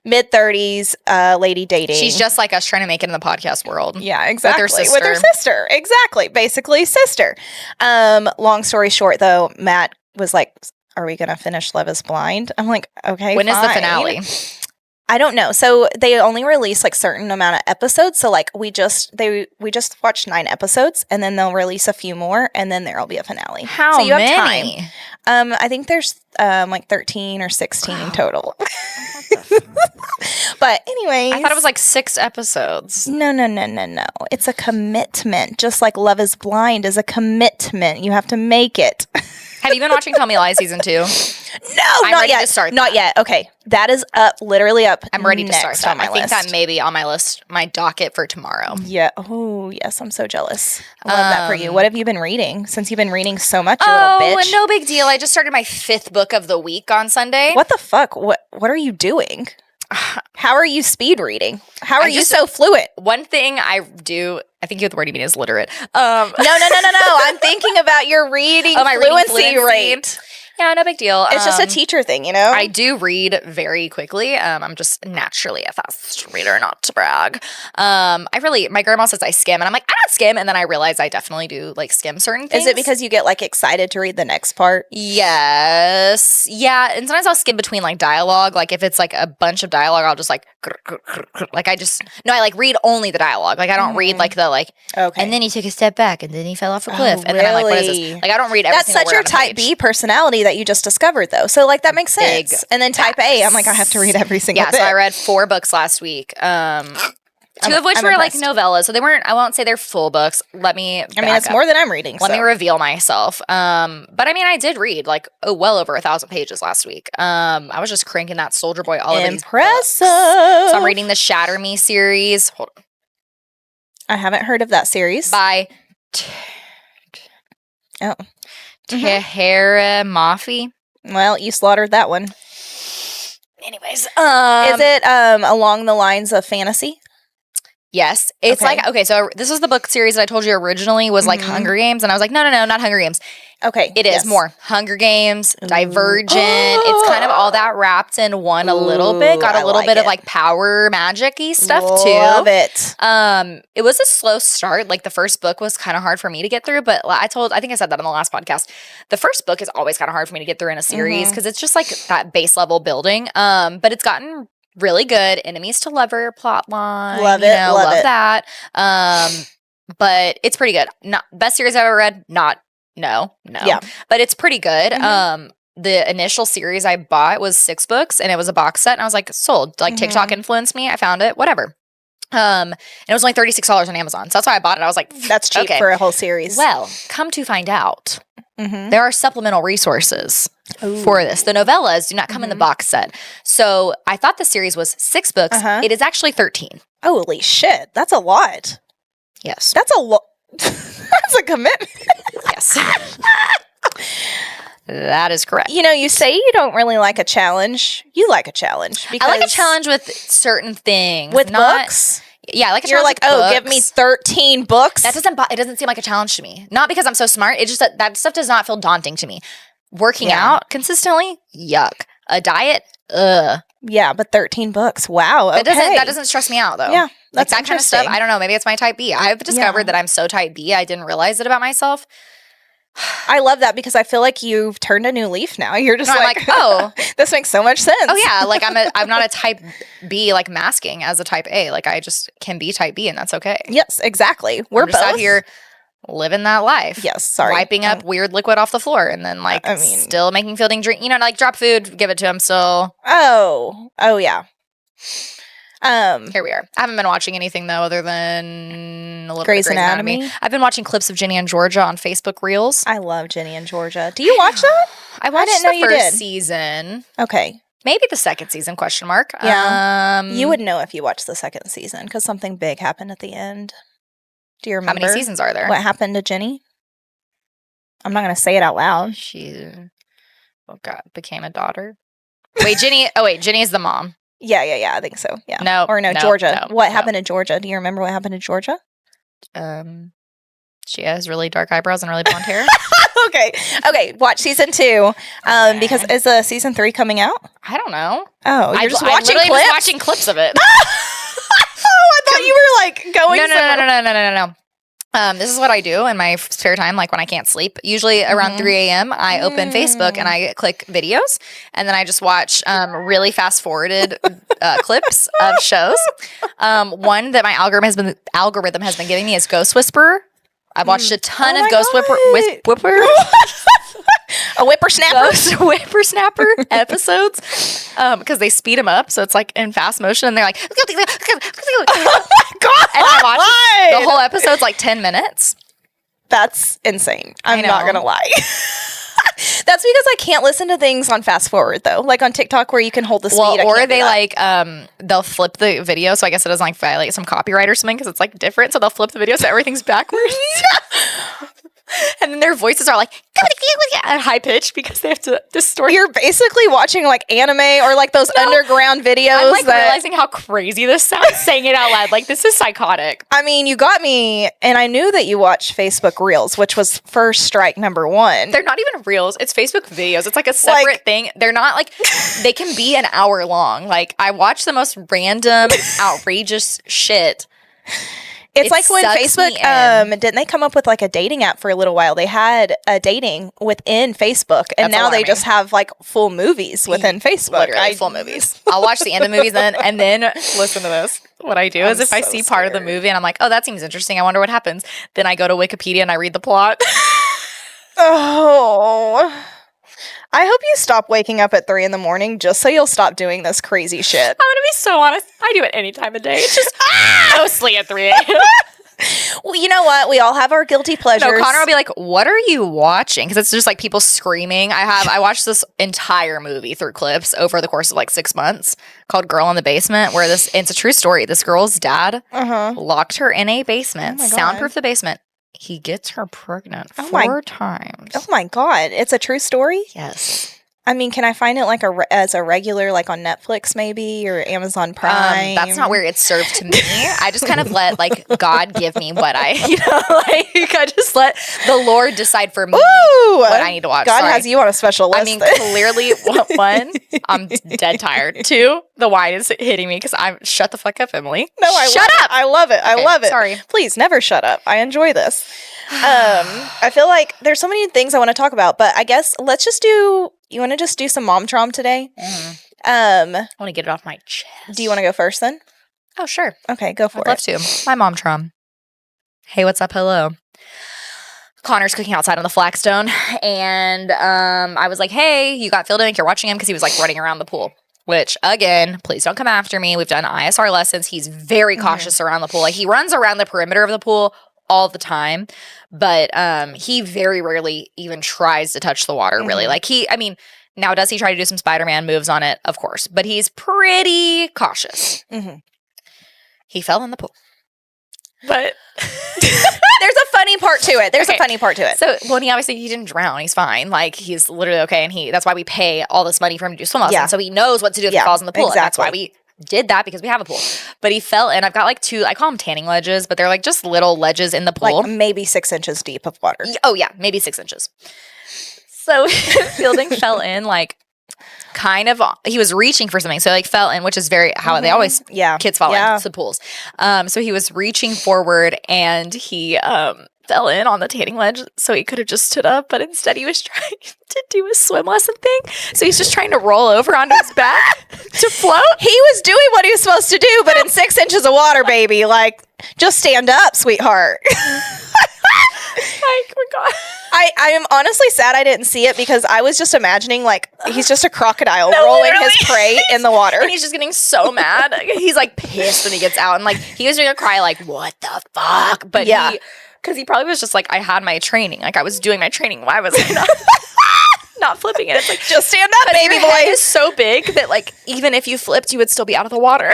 mid-30s lady dating. She's just like us, trying to make it in the podcast world. Yeah, exactly. With her sister. Exactly. Basically sister. Long story short, though, Matt was like, are we going to finish Love is Blind? I'm like, okay, When is the finale? I don't know. So they only release like certain amount of episodes. So like we just watched 9 episodes, and then they'll release a few more, and then there'll be a finale. How so you many? Have time. I think there's like 13 or 16 total. But anyways, I thought it was like 6 episodes. No. It's a commitment. Just like Love is Blind is a commitment. You have to make it. Have you been watching Tell Me Lies season 2? No, I'm not ready yet. to start Not that. yet. Okay, that is up. I'm ready to start next that. on my I think list. that may be on my list, my docket for tomorrow. Yeah. Oh, yes. I'm so jealous. I love that for you. What have you been reading? Since you've been reading so much, you little bitch. No big deal. I just started my 5th book of the week on Sunday. What the fuck? What are you doing? How are you speed reading? How are you so fluent? One thing I do, I think the word you mean is literate. No. I'm thinking about your reading fluency rate. Yeah, no big deal. It's just a teacher thing, you know? I do read very quickly. I'm just naturally a fast reader, not to brag. My grandma says I skim, and I'm like, I don't skim. And then I realize I definitely do like skim certain things. Is it because you get like excited to read the next part? Yes. Yeah. And sometimes I'll skim between like dialogue. Like if it's like a bunch of dialogue, I'll just like I like read only the dialogue. Like I don't read like the like, okay. And then he took a step back and then he fell off a cliff. And then I'm like, what is this? Like I don't read every That's single such word your on a type page. B personality that you just discovered, though. So like that makes sense. Big And then type A, I'm like, I have to read every single bit. So I read 4 books last week. 2 of which were impressed. like novellas. So they weren't, I won't say they're full books. It's more than I'm reading. Let me reveal myself. But I mean, I did read like well over 1,000 pages last week. I was just cranking that Soldier Boy all over these books. So I'm reading the Shatter Me series. Hold on. I haven't heard of that series. By Tahara Mafi. Well, you slaughtered that one. Anyways, is it along the lines of fantasy? Yes. It's Okay. so this is the book series that I told you originally was like Hunger Games, and I was like, no, not Hunger Games. Okay. It is more Hunger Games, Divergent. It's kind of all that wrapped in one a little bit. Got a little bit of like power magic-y stuff too. Love it. It was a slow start. Like the first book was kind of hard for me to get through, but I think I said that on the last podcast. The first book is always kind of hard for me to get through in a series because it's just like that base level building. But it's gotten really good. Enemies to lover plot line. Love it. Love it. that. But it's pretty good. Not best series I've ever read. No. Yeah. But it's pretty good. The initial series I bought was 6 books, and it was a box set, and I was like, sold. Like TikTok influenced me. I found it. Whatever. And it was only $36 on Amazon. So that's why I bought it. I was like, that's cheap for a whole series. Well, come to find out, there are supplemental resources for this. The novellas do not come in the box set. So I thought the series was 6 books. It is actually 13. Holy shit. That's a lot. Yes. That's a lot. That's a commitment. Yes. That is correct. You know, you say you don't really like a challenge. You like a challenge. I like a challenge with certain things. With books? Yeah, I like a You're challenge like, with books. give me 13 books? It doesn't seem like a challenge to me. Not because I'm so smart. It's just that stuff does not feel daunting to me. Working out consistently, yuck. A diet, ugh. Yeah, but 13 books. Wow. Okay. That doesn't stress me out though. Yeah. That's like that kind of stuff. I don't know. Maybe it's my type B. I've discovered that I'm so type B. I didn't realize it about myself. I love that because I feel like you've turned a new leaf now. You're just I'm like, oh, this makes so much sense. oh yeah, like I'm not a type B, like masking as a type A. Like I just can be type B, and that's okay. Yes, exactly. We're I'm just both out here living that life. Yes, sorry. Wiping up weird liquid off the floor, and then like still making Fielding drink. You know, like drop food, give it to him. So oh yeah. Here we are. I haven't been watching anything though, other than a little Grey's bit of Grey's Anatomy. I've been watching clips of Ginny and Georgia on Facebook Reels. I love Ginny and Georgia. Do you watch that? I watched the first season. Okay. Maybe the second season, question mark. Yeah. You would know if you watched the second season because something big happened at the end. Do you remember? How many seasons are there? What happened to Ginny? I'm not going to say it out loud. She, became a daughter. Ginny is the mom. Yeah, I think so. Yeah. No. Georgia. What happened to Georgia? Do you remember what happened to Georgia? She has really dark eyebrows and really blonde hair. Okay. Watch season 2. Because is season 3 coming out? I don't know. Oh, you're just watching clips? Was watching clips of it. I thought you were like going. No. This is what I do in my spare time, like when I can't sleep. Usually around 3 a.m., I open Facebook and I click videos, and then I just watch really fast-forwarded clips of shows. One that my algorithm has been giving me is Ghost Whisperer. I've watched a ton of Ghost Whisperer. A whippersnapper? Ghost Whippersnapper episodes. Because they speed them up, so it's like in fast motion, and they're like, oh my God! And I watch the whole episode's like 10 minutes. That's insane. I'm not going to lie. That's because I can't listen to things on fast forward though, like on TikTok where you can hold the speed. Well, or they like they'll flip the video, so I guess it doesn't like violate some copyright or something because it's like different. So they'll flip the video so everything's backwards. And then their voices are like high pitched because they have to distort. You're basically watching like anime or like those underground videos. I'm like realizing how crazy this sounds saying it out loud. Like this is psychotic. I mean, you got me, and I knew that you watched Facebook Reels, which was first strike number 1. They're not even Reels. It's Facebook videos. It's like a separate thing. They're not like they can be an hour long. Like I watch the most random, outrageous shit. It's like when Facebook, didn't they come up with like a dating app for a little while? They had a dating within Facebook, and now they just have like full movies within Facebook. Literally full movies. I'll watch the end of movies and then listen to this. What I do is if I see part of the movie and I'm like, oh, that seems interesting. I wonder what happens. Then I go to Wikipedia and I read the plot. Oh. I hope you stop waking up at 3 a.m. just so you'll stop doing this crazy shit. I'm gonna be so honest. I do it any time of day. It's just mostly at 3 a.m. Well, you know what? We all have our guilty pleasures. No, Connor will be like, "What are you watching?" Because it's just like people screaming. I watched this entire movie through clips over the course of like 6 months called "Girl in the Basement," where it's a true story. This girl's dad locked her in a basement, soundproofed the basement. He gets her pregnant 4 times. Oh my God. It's a true story? Yes. I mean, can I find it like as a regular, like on Netflix maybe or Amazon Prime? That's not where it's served to me. I just kind of let like God give me what I just let the Lord decide for me what I need to watch. God has you on a special list. I mean, clearly, 1, I'm dead tired. 2, the wine is hitting me because I'm shut the fuck up, Emily. No, shut up. I love it. I love it. Sorry. Please never shut up. I enjoy this. I feel like there's so many things I want to talk about, but I guess let's just you want to just do some mom traum today? I want to get it off my chest. Do you want to go first then? Oh, sure. Okay, go for it. I'd love to. My mom traum. Hey, what's up? Hello. Connor's cooking outside on the flagstone, and I was like, hey, you got Phil Dink, you're watching him because he was like running around the pool. Which, again, please don't come after me. We've done ISR lessons. He's very cautious around the pool. Like, he runs around the perimeter of the pool all the time, but he very rarely even tries to touch the water, really. Like, now does he try to do some Spider-Man moves on it? Of course. But he's pretty cautious. He fell in the pool. But there's a funny part to it. So, well, he didn't drown. He's fine. Like, he's literally okay. And that's why we pay all this money for him to do swim lessons. Yeah. So he knows what to do if he falls in the pool. Exactly. And that's why we did that, because we have a pool. But he fell in. I've got like 2, I call them tanning ledges, but they're like just little ledges in the pool. Like maybe 6 inches deep of water. Oh, yeah. Maybe 6 inches. So Fielding fell in like kind of, he was reaching for something. So like fell in, which is very how they always, kids fall into pools. So he was reaching forward and he fell in on the tanning ledge, so he could have just stood up, but instead he was trying to do a swim lesson thing. So he's just trying to roll over onto his back to float. He was doing what he was supposed to do, but in 6 inches of water, baby. Like, just stand up, sweetheart. Oh my God. I am honestly sad I didn't see it because I was just imagining like he's just a crocodile rolling literally. his prey in the water. And he's just getting so mad. He's like pissed when he gets out. And like he was doing a cry like, what the fuck? But yeah. Because he probably was just like, I had my training. Like I was doing my training. Why was I not flipping it? It's like, just stand up, baby your boy. Head is so big that like even if you flipped, you would still be out of the water.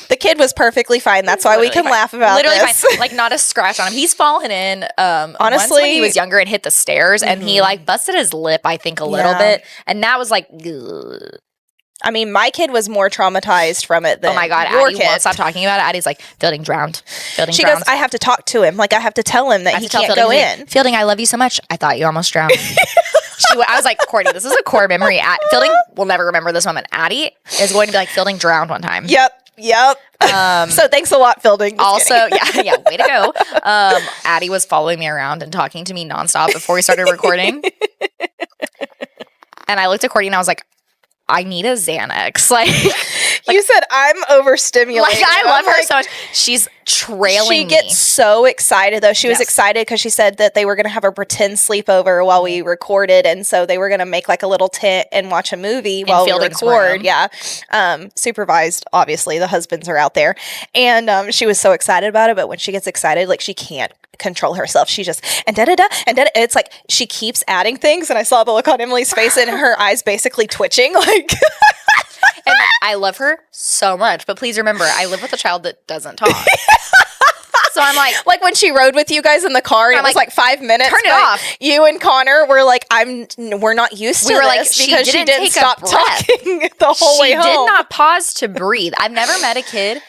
The kid was perfectly fine. That's why we can laugh about literally this. Fine. Like not a scratch on him. He's fallen in honestly once when he was younger and hit the stairs and he like busted his lip, I think, a little bit. And that was like, ugh. I mean, my kid was more traumatized from it than oh my God, your Addie kid. won't stop talking about it. Addie's like, Fielding drowned. She goes, I have to talk to him. Like, I have to tell him that he can't go in. Fielding, I love you so much. I thought you almost drowned. I was like, Courtney, this is a core memory. Fielding will never remember this moment. Addie is going to be like, Fielding drowned one time. Yep. So thanks a lot, Fielding. Also, yeah, way to go. Addie was following me around and talking to me nonstop before we started recording. And I looked at Courtney and I was like, I need a Xanax. Like you said, I'm overstimulated. Like I love her so much. She's trailing me. She gets so excited though. She was excited because she said that they were going to have a pretend sleepover while we recorded, and so they were going to make like a little tent and watch a movie while we record. Yeah, supervised. Obviously, the husbands are out there, and she was so excited about it. But when she gets excited, like she can't control herself. She just and da da da and da. It's like she keeps adding things, and I saw the look on Emily's face and her eyes basically twitching, like. And like, I love her so much, but please remember, I live with a child that doesn't talk. So I'm like when she rode with you guys in the car, and it was like 5 minutes. Turn it off. You and Connor were like, we're not used to this because she didn't stop talking the whole way home. She did not pause to breathe. I've never met a kid.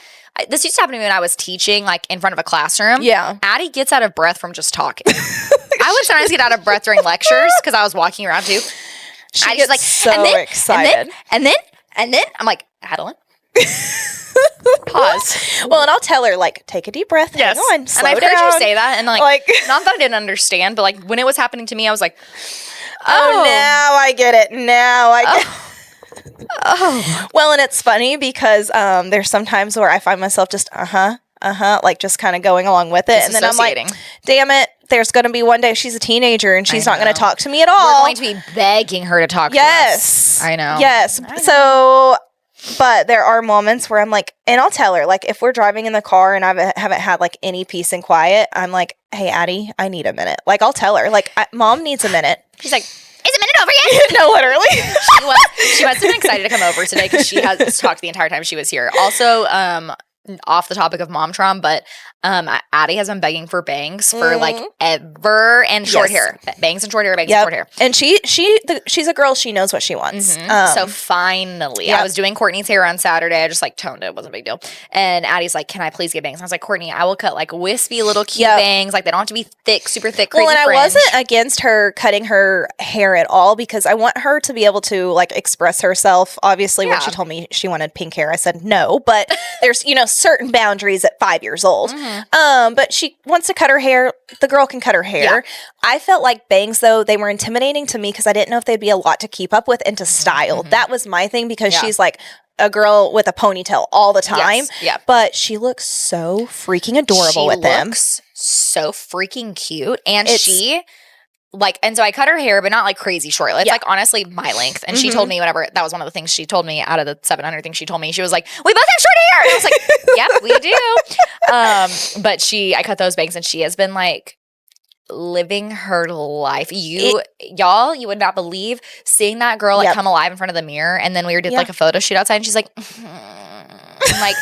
This used to happen to me when I was teaching, like in front of a classroom. Yeah. Addie gets out of breath from just talking. I would sometimes get out of breath during lectures because I was walking around too. She gets like so excited. And then I'm like, Adeline. Pause. Well, and I'll tell her, like, take a deep breath. Yes. Hang on, slow and I've down. heard you say that. And like not that I didn't understand, but like when it was happening to me, I was like, oh, now I get it. Now I get it. Oh. Well, and it's funny because there's some times where I find myself just, like just kind of going along with it. And then I'm like, damn it. There's going to be one day she's a teenager and she's not going to talk to me at all. We're going to be begging her to talk to us. I know. Yes. So, but there are moments where I'm like, and I'll tell her, like, if we're driving in the car and I haven't had like any peace and quiet, I'm like, hey, Addie, I need a minute. Like, I'll tell her, like, Mom needs a minute. She's like, is a minute over yet? No, literally. She must have been excited to come over today because she has talked the entire time she was here. Also, off the topic of mom traum, but Addie has been begging for bangs for like ever, and short hair. Bangs and short hair, bangs and short hair. And she's a girl, she knows what she wants. So finally, I was doing Courtney's hair on Saturday. I just like toned it. It wasn't a big deal. And Addie's like, can I please get bangs? And I was like, Courtney, I will cut like wispy little cute bangs. Like they don't have to be thick, super thick, crazy and fringe. I wasn't against her cutting her hair at all because I want her to be able to like express herself. Obviously, when she told me she wanted pink hair, I said no, but there's, certain boundaries at 5 years old. But she wants to cut her hair. The girl can cut her hair. Yeah. I felt like bangs, though, they were intimidating to me because I didn't know if they'd be a lot to keep up with and to style. That was my thing because she's like a girl with a ponytail all the time. Yeah. But she looks so freaking adorable with them. She looks so freaking cute. And and so I cut her hair, but not like crazy short. It's like honestly my length. And she told me whenever, that was one of the things she told me out of the 700 things she told me. She was like, we both have short hair. And I was like, yep, we do. But I cut those bangs and she has been like living her life. You would not believe seeing that girl like come alive in front of the mirror. And then we did like a photo shoot outside and she's like, and like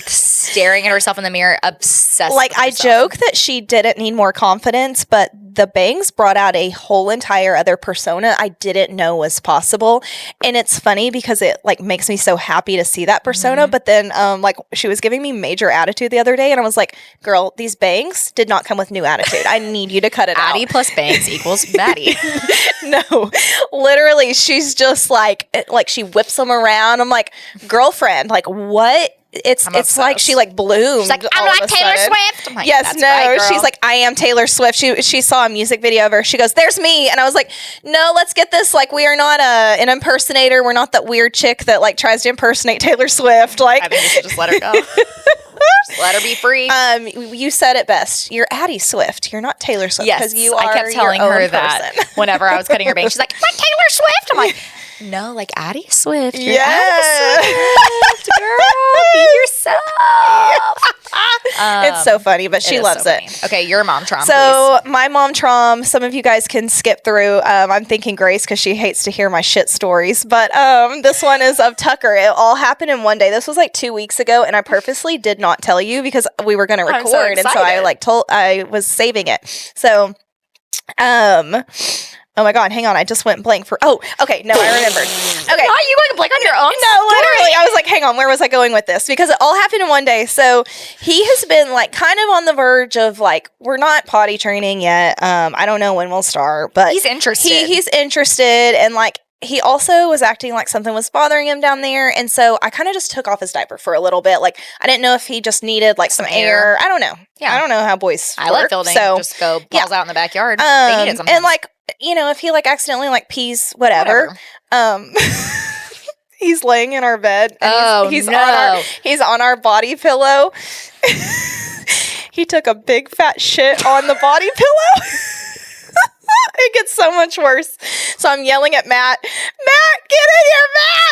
staring at herself in the mirror, obsessed. Like I joke that she didn't need more confidence, but the bangs brought out a whole entire other persona I didn't know was possible. And it's funny because it like makes me so happy to see that persona. But then like she was giving me major attitude the other day and I was like, girl, these bangs did not come with new attitude. I need you to cut it out. Addie plus bangs equals baddie. No, literally she's just like she whips them around. I'm like, girlfriend, like what it's like she like bloomed. She's like, I'm like Taylor Swift. I'm like, yes, that's no. right, girl. She's like, I am Taylor Swift. She saw a music video of her. She goes, there's me. And I was like, no, let's get this. Like, we are not an impersonator. We're not that weird chick that like tries to impersonate Taylor Swift. Like, I think you should just let her go. Just let her be free. You said it best. You're Addie Swift. You're not Taylor Swift. Yes, because you are. I kept telling your her own that person. whenever I was cutting her bangs. She's like, I'm like Taylor Swift. I'm like, no, like Addie Swift. You're Yeah. Addie Swift, girl. Be yourself. It's so funny, but she loves it. Funny. Okay, your mom traum, So my mom traum, some of you guys can skip through. I'm thinking Grace because she hates to hear my shit stories. But this one is of Tucker. It all happened in one day. This was like 2 weeks ago, and I purposely did not tell you because we were going to record. So and so I was saving it. So oh my God, hang on. I just went blank for, okay. No, I remembered. Okay. You going blank on your own? No, literally. I was like, hang on, where was I going with this? Because it all happened in one day. So he has been like kind of on the verge of like, we're not potty training yet. I don't know when we'll start, but he's interested. He's interested, and like, he also was acting like something was bothering him down there. And so I kind of just took off his diaper for a little bit. Like, I didn't know if he just needed like some air. I don't know. Yeah. I don't know how boys I work. let Fielding just go balls out in the backyard. They needed something. And like, you know, if he like accidentally like pees, whatever. He's laying in our bed. And he's on our body pillow. He took a big fat shit on the body pillow. It gets so much worse. So I'm yelling at Matt, get in here, Matt!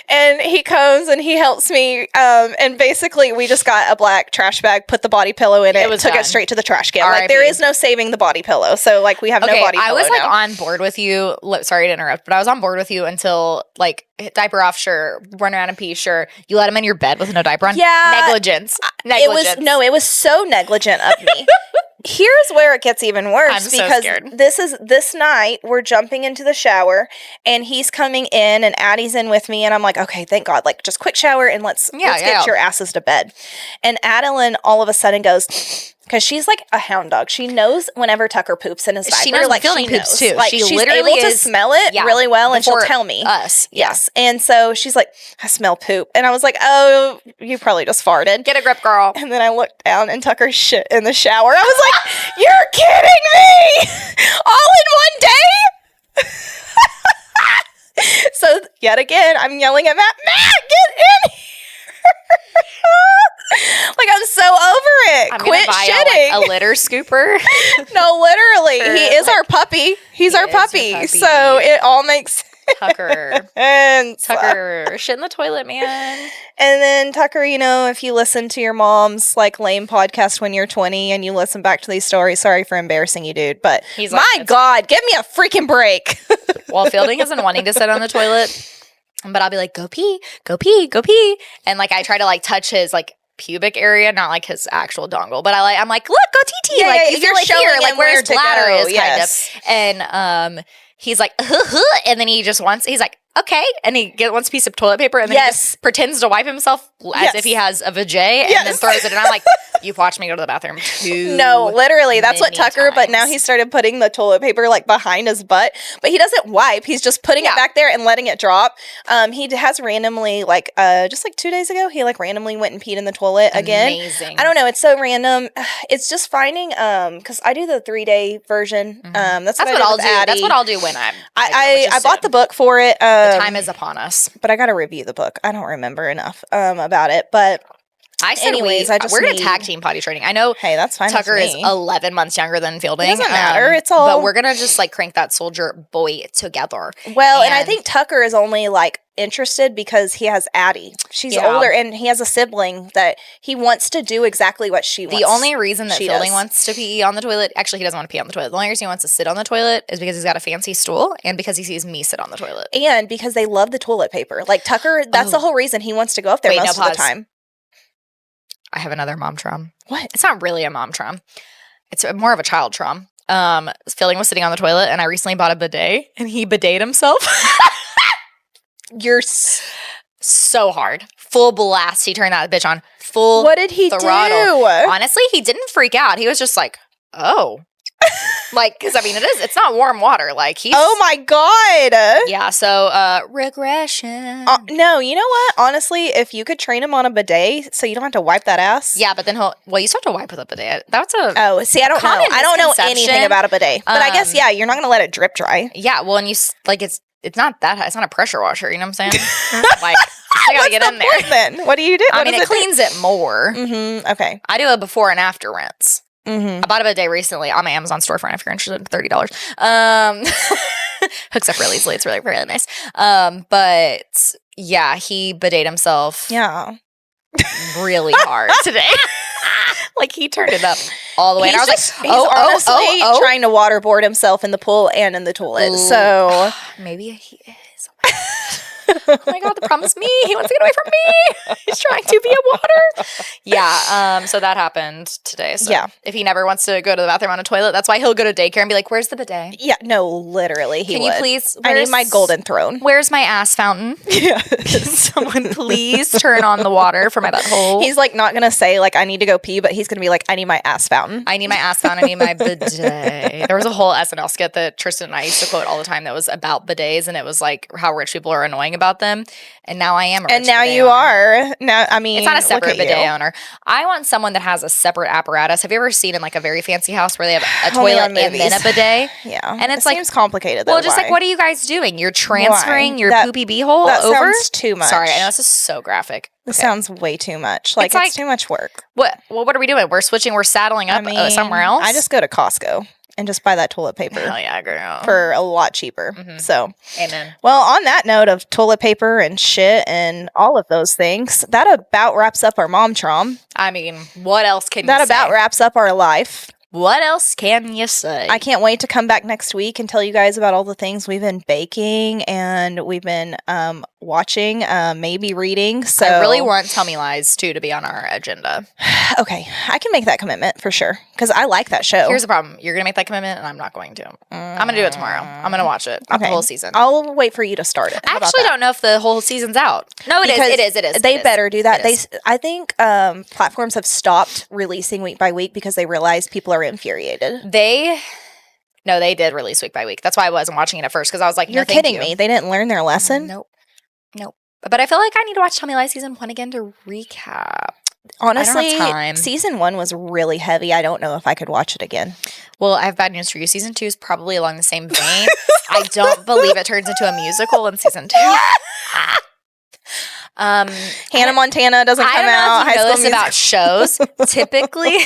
And he comes and he helps me. And basically we just got a black trash bag, put the body pillow in it, took it straight to the trash can. Like, there is no saving the body pillow. So like, we have no body pillow. I was like on board with you. Sorry to interrupt, but I was on board with you until like diaper off, sure. Run around and pee, sure. You let him in your bed with no diaper on? Yeah. Negligence. It was so negligent of me. Here's where it gets even worse, because this night we're jumping into the shower and he's coming in and Addie's in with me and I'm like, okay, thank God, like just quick shower and let's get your asses to bed. And Adeline all of a sudden goes, because she's like a hound dog. She knows whenever Tucker poops in his diaper. She knows like Fielding poops too. Like, she's literally able to smell it really well, and she'll tell me. Yes. And so she's like, I smell poop. And I was like, oh, you probably just farted. Get a grip, girl. And then I looked down and Tucker's shit in the shower. I was like, you're kidding me! All in one day? So yet again, I'm yelling at Matt, get in here! Like, I'm so over it. Quit shitting. A litter scooper. No, literally. He is our puppy. He's our puppy. So it all makes Tucker. Tucker, shit in the toilet, man. And then Tucker, you know, if you listen to your mom's like lame podcast when you're 20 and you listen back to these stories, sorry for embarrassing you, dude. But he's like, my God, give me a freaking break. Well, Fielding isn't wanting to sit on the toilet, but I'll be like, go pee, go pee, go pee. And like, I try to like touch his like pubic area, not like his actual dongle, but I'm like, look, go TT. Yeah, like, you're showing here, like where his bladder is, yes. kind of. And he's like, and then he's like, okay, and he wants a piece of toilet paper, and then he just pretends to wipe himself as if he has a vajay, and then throws it, and I'm like, you've watched me go to the bathroom No, literally, that's what Tucker, times. But now he started putting the toilet paper like behind his butt, but he doesn't wipe, he's just putting it back there and letting it drop. He has randomly, like, just like 2 days ago, he like randomly went and peed in the toilet again. Amazing. I don't know, it's so random. It's just finding, because I do the 3-day version. That's what I'll do. That's what I'll do when I bought the book for it. The time is upon us. But I got to review the book. I don't remember enough about it. But I said we're going to tag team potty training. I know that's fine. Tucker is 11 months younger than Fielding. It doesn't matter. It's all. But we're going to just like crank that soldier boy together. Well, and I think Tucker is only like interested because he has Addie. She's older and he has a sibling that he wants to do exactly what she wants. The only reason that Fielding wants to pee on the toilet, actually he doesn't want to pee on the toilet. The only reason he wants to sit on the toilet is because he's got a fancy stool and because he sees me sit on the toilet. And because they love the toilet paper. Like Tucker, that's the whole reason he wants to go up there most of the time. I have another mom traum. What? It's not really a mom traum. It's more of a child traum. Fielding was sitting on the toilet and I recently bought a bidet and he bidetted himself. You're so hard. Full blast. He turned that bitch on. Full What did he throttle. do? Honestly, he didn't freak out. He was just like, oh, Like, because I mean, it's not warm water. Like, he's. Oh my God. Yeah, so regression. No, you know what? Honestly, if you could train him on a bidet so you don't have to wipe that ass. Yeah, but then you still have to wipe with a bidet. That's a. Oh, see, I don't know. I don't know anything about a bidet. But I guess, yeah, you're not going to let it drip dry. Yeah, well, and it's not that high. It's not a pressure washer, you know what I'm saying? Like, I gotta get in there. Then? What do you do? I mean, it cleans it more. Mm-hmm. Okay. I do a before and after rinse. Mm-hmm. I bought a bidet recently on my Amazon storefront if you're interested, $30. Hooks up really easily. It's really, really nice. But yeah, he bidet himself really hard today. Like, he turned it up all the way. And I was he's honestly trying to waterboard himself in the pool and in the toilet. So maybe he is. Oh my God, the problem's me. He wants to get away from me. He's trying to be a water. Yeah, so that happened today. So yeah. If he never wants to go to the bathroom on a toilet, that's why he'll go to daycare and be like, where's the bidet? Yeah, no, literally, he Can would. You please? I need my golden throne. Where's my ass fountain? Yeah. Can someone please turn on the water for my butthole? He's like not going to say like, I need to go pee, but he's going to be like, I need my ass fountain. I need my ass fountain. I need my bidet. There was a whole SNL skit that Tristan and I used to quote all the time that was about bidets, and it was like how rich people are annoying about them. And now I am a rich and now bidet you owner. Are. Now, I mean, it's not a separate bidet owner. I want someone that has a separate apparatus. Have you ever seen in like a very fancy house where they have a toilet and then a bidet? Yeah. And it's it like, seems complicated though. Well, just like, what are you guys doing? You're transferring your poopy beehole that over? That sounds too much. Sorry, I know this is so graphic. This sounds way too much. Like, it's too much work. Well, what are we doing? We're saddling up somewhere else? I just go to Costco and just buy that toilet paper. Hell yeah, girl. For a lot cheaper. Mm-hmm. So, amen. Well, on that note of toilet paper and shit and all of those things, that about wraps up our mom traum. I mean, what else can you say? That about wraps up our life. What else can you say? I can't wait to come back next week and tell you guys about all the things we've been baking and we've been watching, maybe reading. So I really want Tell Me Lies too to be on our agenda. Okay, I can make that commitment for sure because I like that show. Here's the problem: you're gonna make that commitment, and I'm not going to. I'm gonna do it tomorrow. I'm gonna watch it. The whole season. I'll wait for you to start it. I actually don't know if the whole season's out. No, it is. They better do that. I think platforms have stopped releasing week by week because they realize people are infuriated. They did release week by week. That's why I wasn't watching it at first because I was like, "You're kidding me? They didn't learn their lesson." Nope. But I feel like I need to watch Tell Me Lies season 1 again to recap. Honestly, season 1 was really heavy. I don't know if I could watch it again. Well, I have bad news for you. Season 2 is probably along the same vein. I don't believe it turns into a musical in season 2. Hannah Montana doesn't come out. I don't know if you know this about shows. Typically,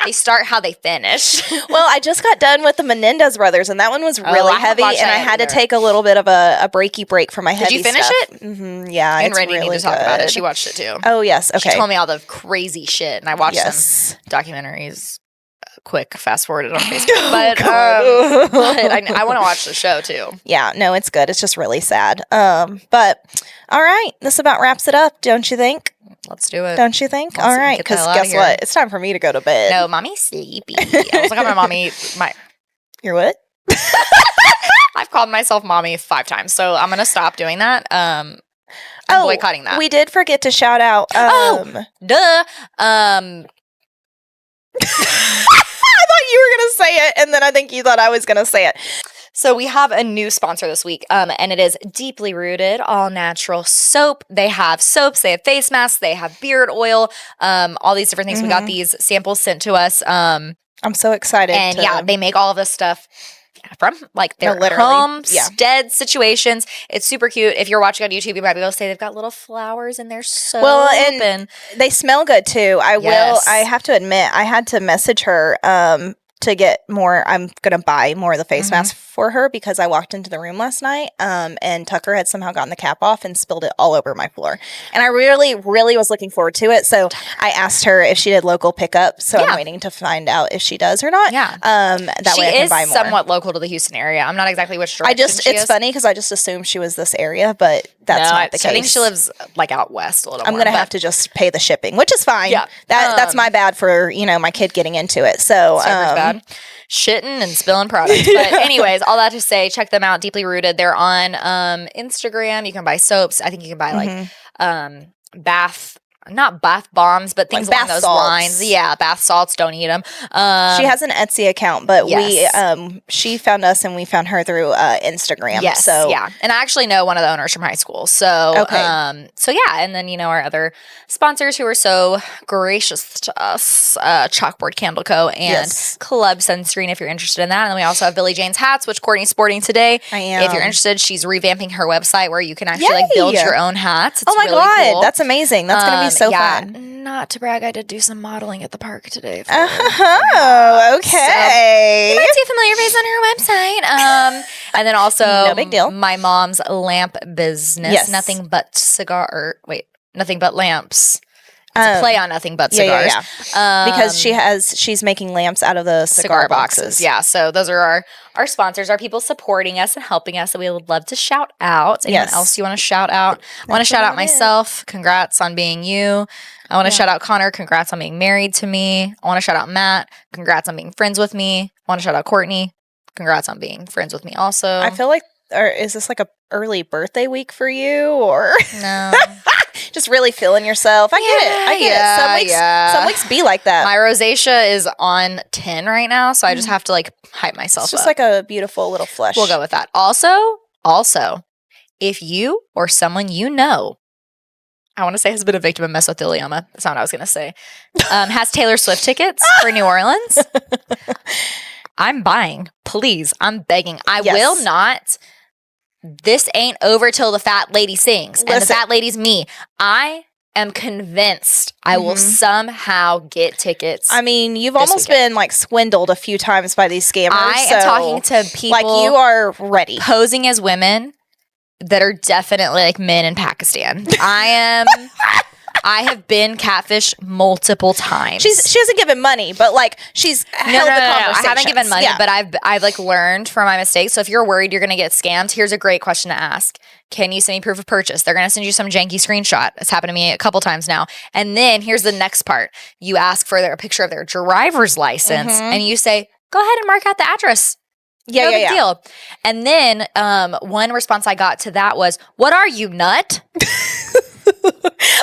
they start how they finish. Well, I just got done with the Menendez brothers, and that one was really heavy, and I had to take a little bit of a breaky break for my heavy stuff. Did you finish it? Mm-hmm. Yeah, and it's Randy really need to talk about it. She watched it too. Oh, yes. Okay. She told me all the crazy shit, and I watched some documentaries. Quick fast forwarded on Facebook, but I want to watch the show too. Yeah, no, it's good. It's just really sad. But all right, this about wraps it up, don't you think? Let's do it. Don't you think? All right, because guess what? It's time for me to go to bed. No, mommy's sleepy. I was like, I'm my mommy. You're what? I've called myself mommy 5 times, so I'm gonna stop doing that. I'm boycotting that. We did forget to shout out. Duh. I thought you were going to say it, and then I think you thought I was going to say it. So we have a new sponsor this week, and it is Deeply Rooted All Natural Soap. They have soaps, they have face masks, they have beard oil, all these different things. Mm-hmm. We got these samples sent to us. I'm so excited. And they make all of this stuff from like their homestead situations. It's super cute. If you're watching on YouTube, you might be able to say they've got little flowers in their soap. Well, and they smell good too. I have to admit, I had to message her to get more. I'm going to buy more of the face mask for her because I walked into the room last night and Tucker had somehow gotten the cap off and spilled it all over my floor. And I really, really was looking forward to it. So I asked her if she did local pickup. So I'm waiting to find out if she does or not. Yeah. That way I can buy more. She is somewhat local to the Houston area. I'm not exactly which direction it's funny because I just assumed she was this area, but that's not the case. I think she lives like out west a little more. I'm going to have to just pay the shipping, which is fine. Yeah. That's my bad for, my kid getting into it. So, bad. Shitting and spilling products. But anyways, all that to say, check them out. Deeply Rooted. They're on Instagram. You can buy soaps. I think you can buy like bath not bath bombs, but things Like along bath those salts. lines. Yeah, bath salts, don't eat them. She has an Etsy account, but yes. she found us and we found her through Instagram. Yes, so yeah. And I actually know one of the owners from high school. So, Okay. so yeah. And then, our other sponsors who are so gracious to us, Chalkboard Candle Co. and Yes. Club Sunscreen, if you're interested in that. And then we also have Billie Jane's hats, which Courtney's sporting today. I am. If you're interested, she's revamping her website where you can actually Yay! build your own hats. It's Oh my really God, cool. that's amazing. That's going to be so fun. Not to brag, I did do some modeling at the park today. Oh, okay. So, you might see a familiar face on her website. And then also, no big deal. My mom's lamp business. Yes. Nothing but lamps. It's a play on nothing but cigars. Yeah. Because she's making lamps out of the cigar boxes. Yeah. So those are our sponsors, our people supporting us and helping us that we would love to shout out. Anyone else you want to shout out? I want to shout out myself. Congrats on being you. I want to shout out Connor. Congrats on being married to me. I want to shout out Matt. Congrats on being friends with me. I want to shout out Courtney. Congrats on being friends with me also. I feel like, or is this like a early birthday week for you, or no? Just really feeling yourself. I get it. Some weeks be like that. My rosacea is on 10 right now, so I just have to like hype myself It's just up. like a beautiful little flush. We'll go with that. Also, if you or someone you know, I want to say has been a victim of mesothelioma. That's not what I was going to say. Has Taylor Swift tickets for New Orleans. I'm buying. Please. I'm begging. I will not. This ain't over till the fat lady sings. And the fat lady's me. I am convinced I will somehow get tickets. I mean, you've almost been like swindled a few times by these scammers. I am talking to people like you are ready. Posing as women that are definitely like men in Pakistan. I have been catfished multiple times. She hasn't given money, but like she's held the conversation. I haven't given money, but I've like learned from my mistakes. So if you're worried you're going to get scammed, here's a great question to ask. Can you send me proof of purchase? They're going to send you some janky screenshot. It's happened to me a couple times now. And then here's the next part. You ask for a picture of their driver's license and you say, go ahead and mark out the address. No big deal. And then one response I got to that was, what are you, nut?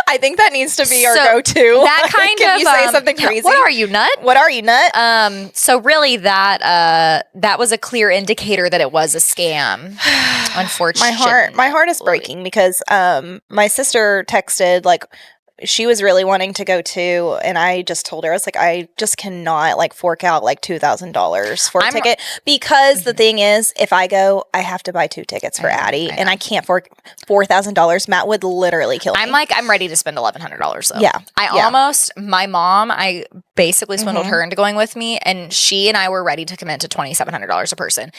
I think that needs to be our go-to. That kind Can of you say something crazy? What are you, nut? What are you, nut? So really that was a clear indicator that it was a scam. Unfortunately. My heart is breaking because my sister texted like she was really wanting to go too, and I just told her, I was like, I just cannot like fork out like $2,000 for a ticket because the thing is, if I go, I have to buy 2 tickets for Addie, and I can't fork $4,000. Matt would literally kill me. I'm ready to spend $1,100 though. Yeah, my mom, I basically swindled her into going with me, and she and I were ready to commit to $2,700 a person.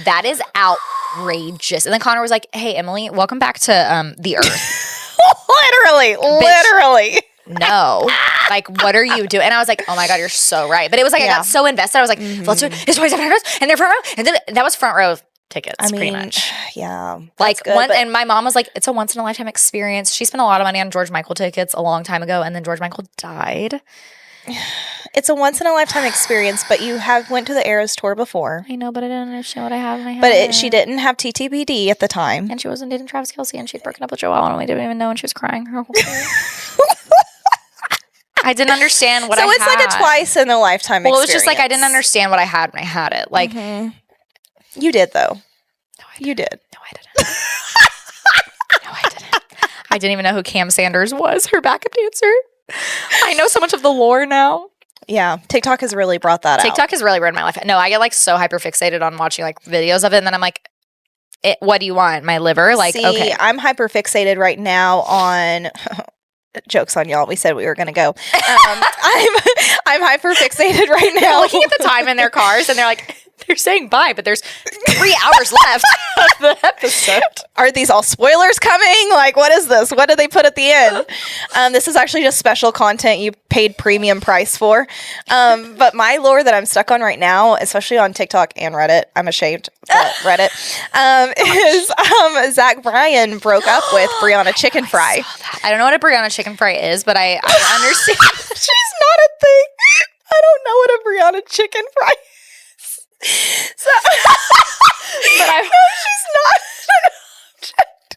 That is outrageous. And then Connor was like, "Hey, Emily, welcome back to the Earth." Literally. No. Like, what are you doing? And I was like, oh my God, you're so right. But it was like, I got so invested. I was like, let's do it. It's $2,700 and they're front row. And then that was front row tickets, pretty much. Yeah. Like, and my mom was like, it's a once in a lifetime experience. She spent a lot of money on George Michael tickets a long time ago. And then George Michael died. It's a once in a lifetime experience, but you went to the Eras tour before. I know, but I didn't understand what I had in my head. But she didn't have TTBD at the time. And she wasn't dating Travis Kelce, and she'd broken up with Joel, and we didn't even know, and she was crying her whole time. I didn't understand what I had. So it's like a twice in a lifetime experience. Well, it was just like I didn't understand what I had when I had it. Like, you did, though. No, you did. No, I didn't. No, I didn't. I didn't even know who Cam Sanders was, her backup dancer. I know so much of the lore now. Yeah, TikTok has really brought that out. TikTok has really ruined my life. No, I get like so hyper fixated on watching like videos of it, and then I'm like, what do you want? My liver? Like, See, okay. I'm hyper fixated right now on jokes on y'all. We said we were gonna go. I'm hyper fixated right now. They're looking at the time in their cars, and they're like, they're saying bye, but there's 3 hours left of the episode. Are these all spoilers coming? Like, what is this? What did they put at the end? This is actually just special content you paid premium price for. But my lore that I'm stuck on right now, especially on TikTok and Reddit, I'm ashamed, but Reddit, is Zach Bryan broke up with Brianna Chicken Fry. I don't know what a Brianna Chicken Fry is, but I understand. She's not a thing. I don't know what a Brianna Chicken Fry is. So, but no, she's not an object.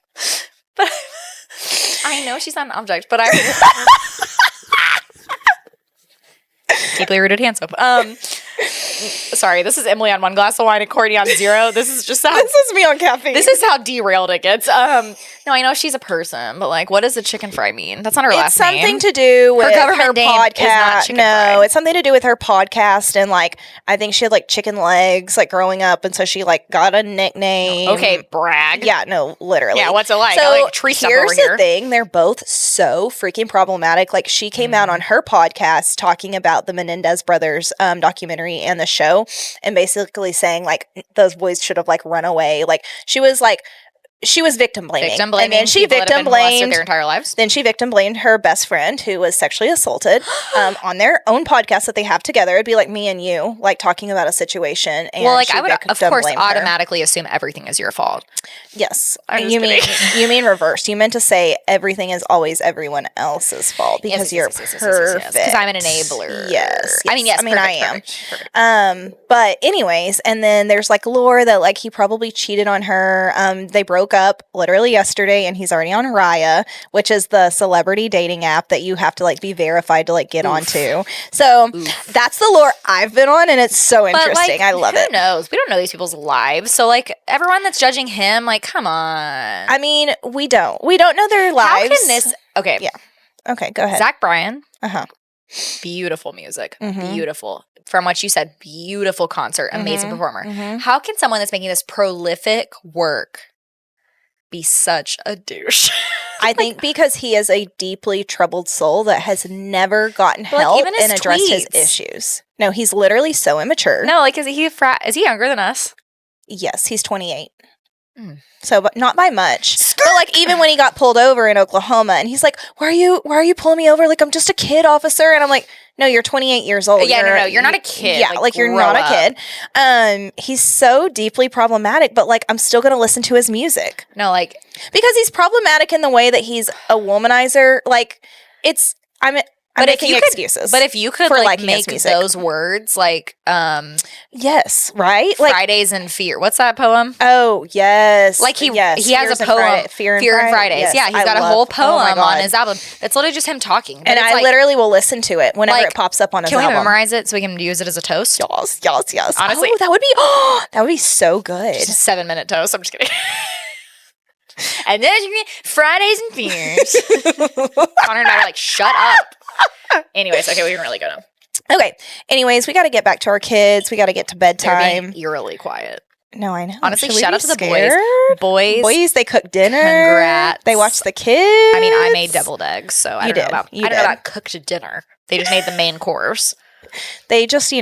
But I know she's not an object, but I deeply rooted hand soap. Sorry, this is Emily on 1 glass of wine and Courtney on 0. This is just how This is me on caffeine. this is how derailed it gets. No, I know she's a person, but like, what does the chicken fry mean? That's not her last name. It's something to do with her government name podcast. is not chicken no, fried. it's something to do with her podcast, and like I think she had like chicken legs like growing up, and so she like got a nickname. Okay, brag. Yeah, no, literally. Yeah, what's it like? So I like tree stuff over here's here. the thing: they're both so freaking problematic. Like she came out on her podcast talking about the Menendez brothers documentary and the show, and basically saying like those boys should have like run away. Like she was victim blaming. Victim blaming. And then she people that have victim been molested blamed their entire lives. Then she victim blamed her best friend who was sexually assaulted on their own podcast that they have together. It'd be like me and you, like talking about a situation. And Well, like she I would, of victim course, blamed her. automatically assume everything is your fault. Yes, I'm just you kidding. you mean reversed. You meant to say everything is always everyone else's fault because you're perfect. Because I'm an enabler. Yes, I mean, yes. I mean, I am. Perfect. But anyways, and then there's like lore that like he probably cheated on her. They broke up literally yesterday, and he's already on Raya, which is the celebrity dating app that you have to like be verified to like get onto. So that's the lore I've been on, and it's so interesting. I love it. Who knows? We don't know these people's lives, so like everyone that's judging him, like, come on. I mean, we don't know their lives. How can this? Okay, Yeah. Okay, go ahead. Zach Bryan. Uh-huh. Beautiful music. Mhm. Beautiful. From what you said, beautiful concert, amazing performer. Mhm. How can someone that's making this prolific work be such a douche? I think because he is a deeply troubled soul that has never gotten But, like, help even his and addressed his tweets. issues. No, he's literally so immature. No, like, is he younger than us? Yes, he's 28. Mm. So, but not by much. But like, even when he got pulled over in Oklahoma, and he's like, "Why are you pulling me over? Like, I'm just a kid, officer." And I'm like, "No, you're 28 years old. Yeah, no, you're not a kid. Yeah, like you're not grow a kid." He's so deeply problematic, but like, I'm still gonna listen to his music No, like, because he's problematic in the way that he's a womanizer. Like, I'm But if making you could- excuses. but if you could for like liking his make music. those words like yes, right? Like, Fridays in Fear. What's that poem? oh yes, Like he yes. has Fears a and poem, Friday- Fear and Fridays. Yes, Yeah, he's I got a love- whole oh my poem on God. his album. That's literally just him talking. But And it's I like, literally will listen to it whenever like, it pops up on his can we album. memorize it so we can use it as a toast? Yes. Honestly- Oh, that would be so good. Just a 7-minute toast. I'm just kidding. And then Fridays and Fears. Connor and I are like, shut up. Anyways, okay, we can really go now. Okay. Anyways, we got to get back to our kids. We got to get to They're bedtime. being eerily quiet. No, I know. Honestly, Should we shout be out to the scared? boys. Boys, they cook dinner. Congrats. They watch the kids. I mean, I made deviled eggs, so I You don't know did. about You I don't know did. about cooked dinner. They just made the main course. They just,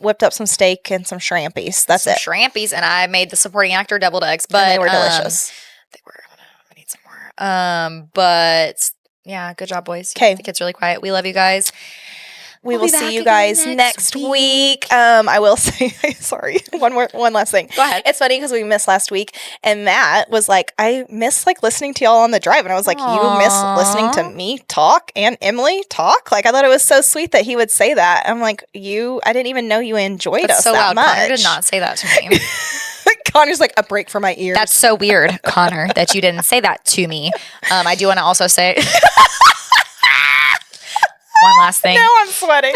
whipped up some steak and some shrimpies. That's Some it. shrimpies, and I made the supporting actor deviled eggs, but And they were delicious. They were. I need some more. But yeah, good job, boys. 'Kay. The kids really quiet. We love you guys. We We'll will be back see you again guys next next week. I will say, sorry, one last thing. Go ahead. It's funny because we missed last week, and Matt was like, "I miss like listening to y'all on the drive," and I was like, "You miss listening to me talk and Emily talk?" Like I thought it was so sweet that he would say that. I'm like, I didn't even know you enjoyed That's us so that loud. much. Connor did not say that to me. Connor's like a break for my ears. That's so weird, Connor, that you didn't say that to me. I do want to also say one last thing. now I'm sweating.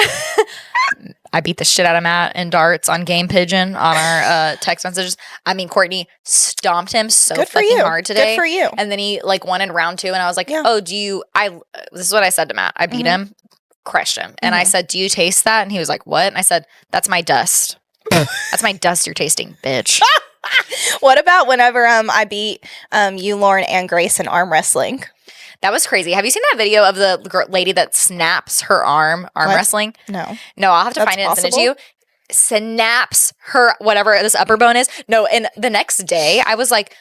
I beat the shit out of Matt in darts on Game Pigeon on our text messages. I mean, Courtney stomped him so Good for fucking you. hard today. Good for you. And then he like won in round 2, and I was like, Yeah. "Oh, this is what I said to Matt. I beat him, crushed him, and I said, "Do you taste that?" And he was like, "What?" And I said, "That's my dust. That's my dust you're tasting, bitch." What about whenever I beat you, Lauren, and Grace in arm wrestling? That was crazy. Have you seen that video of the lady that snaps her arm What? wrestling? No. No, I'll have to That's find it and send it to possible? you. Snaps her whatever this upper bone is. No, and the next day I was like,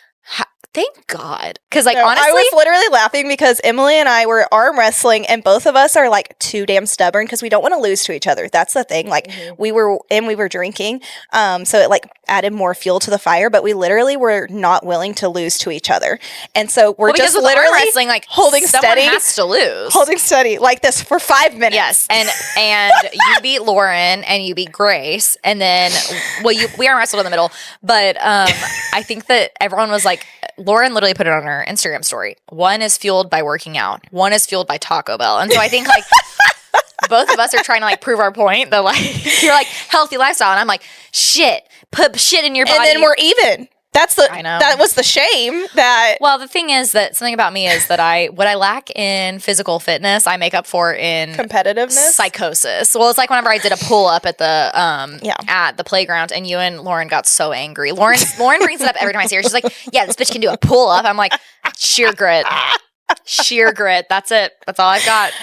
thank God, because like No, honestly, I was literally laughing because Emily and I were arm wrestling, and both of us are like too damn stubborn because we don't want to lose to each other. That's the thing. Like we were drinking, so it like added more fuel to the fire. But we literally were not willing to lose to each other, and so we're because just with arm literally wrestling, like holding someone steady, has to lose. holding steady like this for 5 minutes. Yes, and you beat Lauren and you beat Grace, and then we arm wrestled in the middle. But I think that everyone was like, Lauren literally put it on her Instagram story. One is fueled by working out. One is fueled by Taco Bell. And so I think like both of us are trying to like prove our point that like you're like healthy lifestyle. And I'm like, shit, put shit in your body. And then we're even. I know. That was the shame that. Well, the thing is that something about me is that what I lack in physical fitness, I make up for in competitiveness, psychosis. Well, it's like whenever I did a pull up at the playground, and you and Lauren got so angry. Lauren brings it up every time I see her. She's like, "Yeah, this bitch can do a pull up." I'm like, sheer grit, sheer grit. That's it. That's all I've got.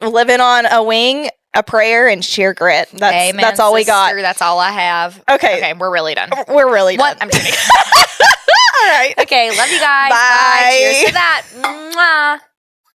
Living on a wing. A prayer and sheer grit. Amen, that's all we got. That's all I have. Okay, we're really done. We're really done. I'm kidding. All right. Okay, love you guys. Bye. Bye. Cheers to that. Mwah.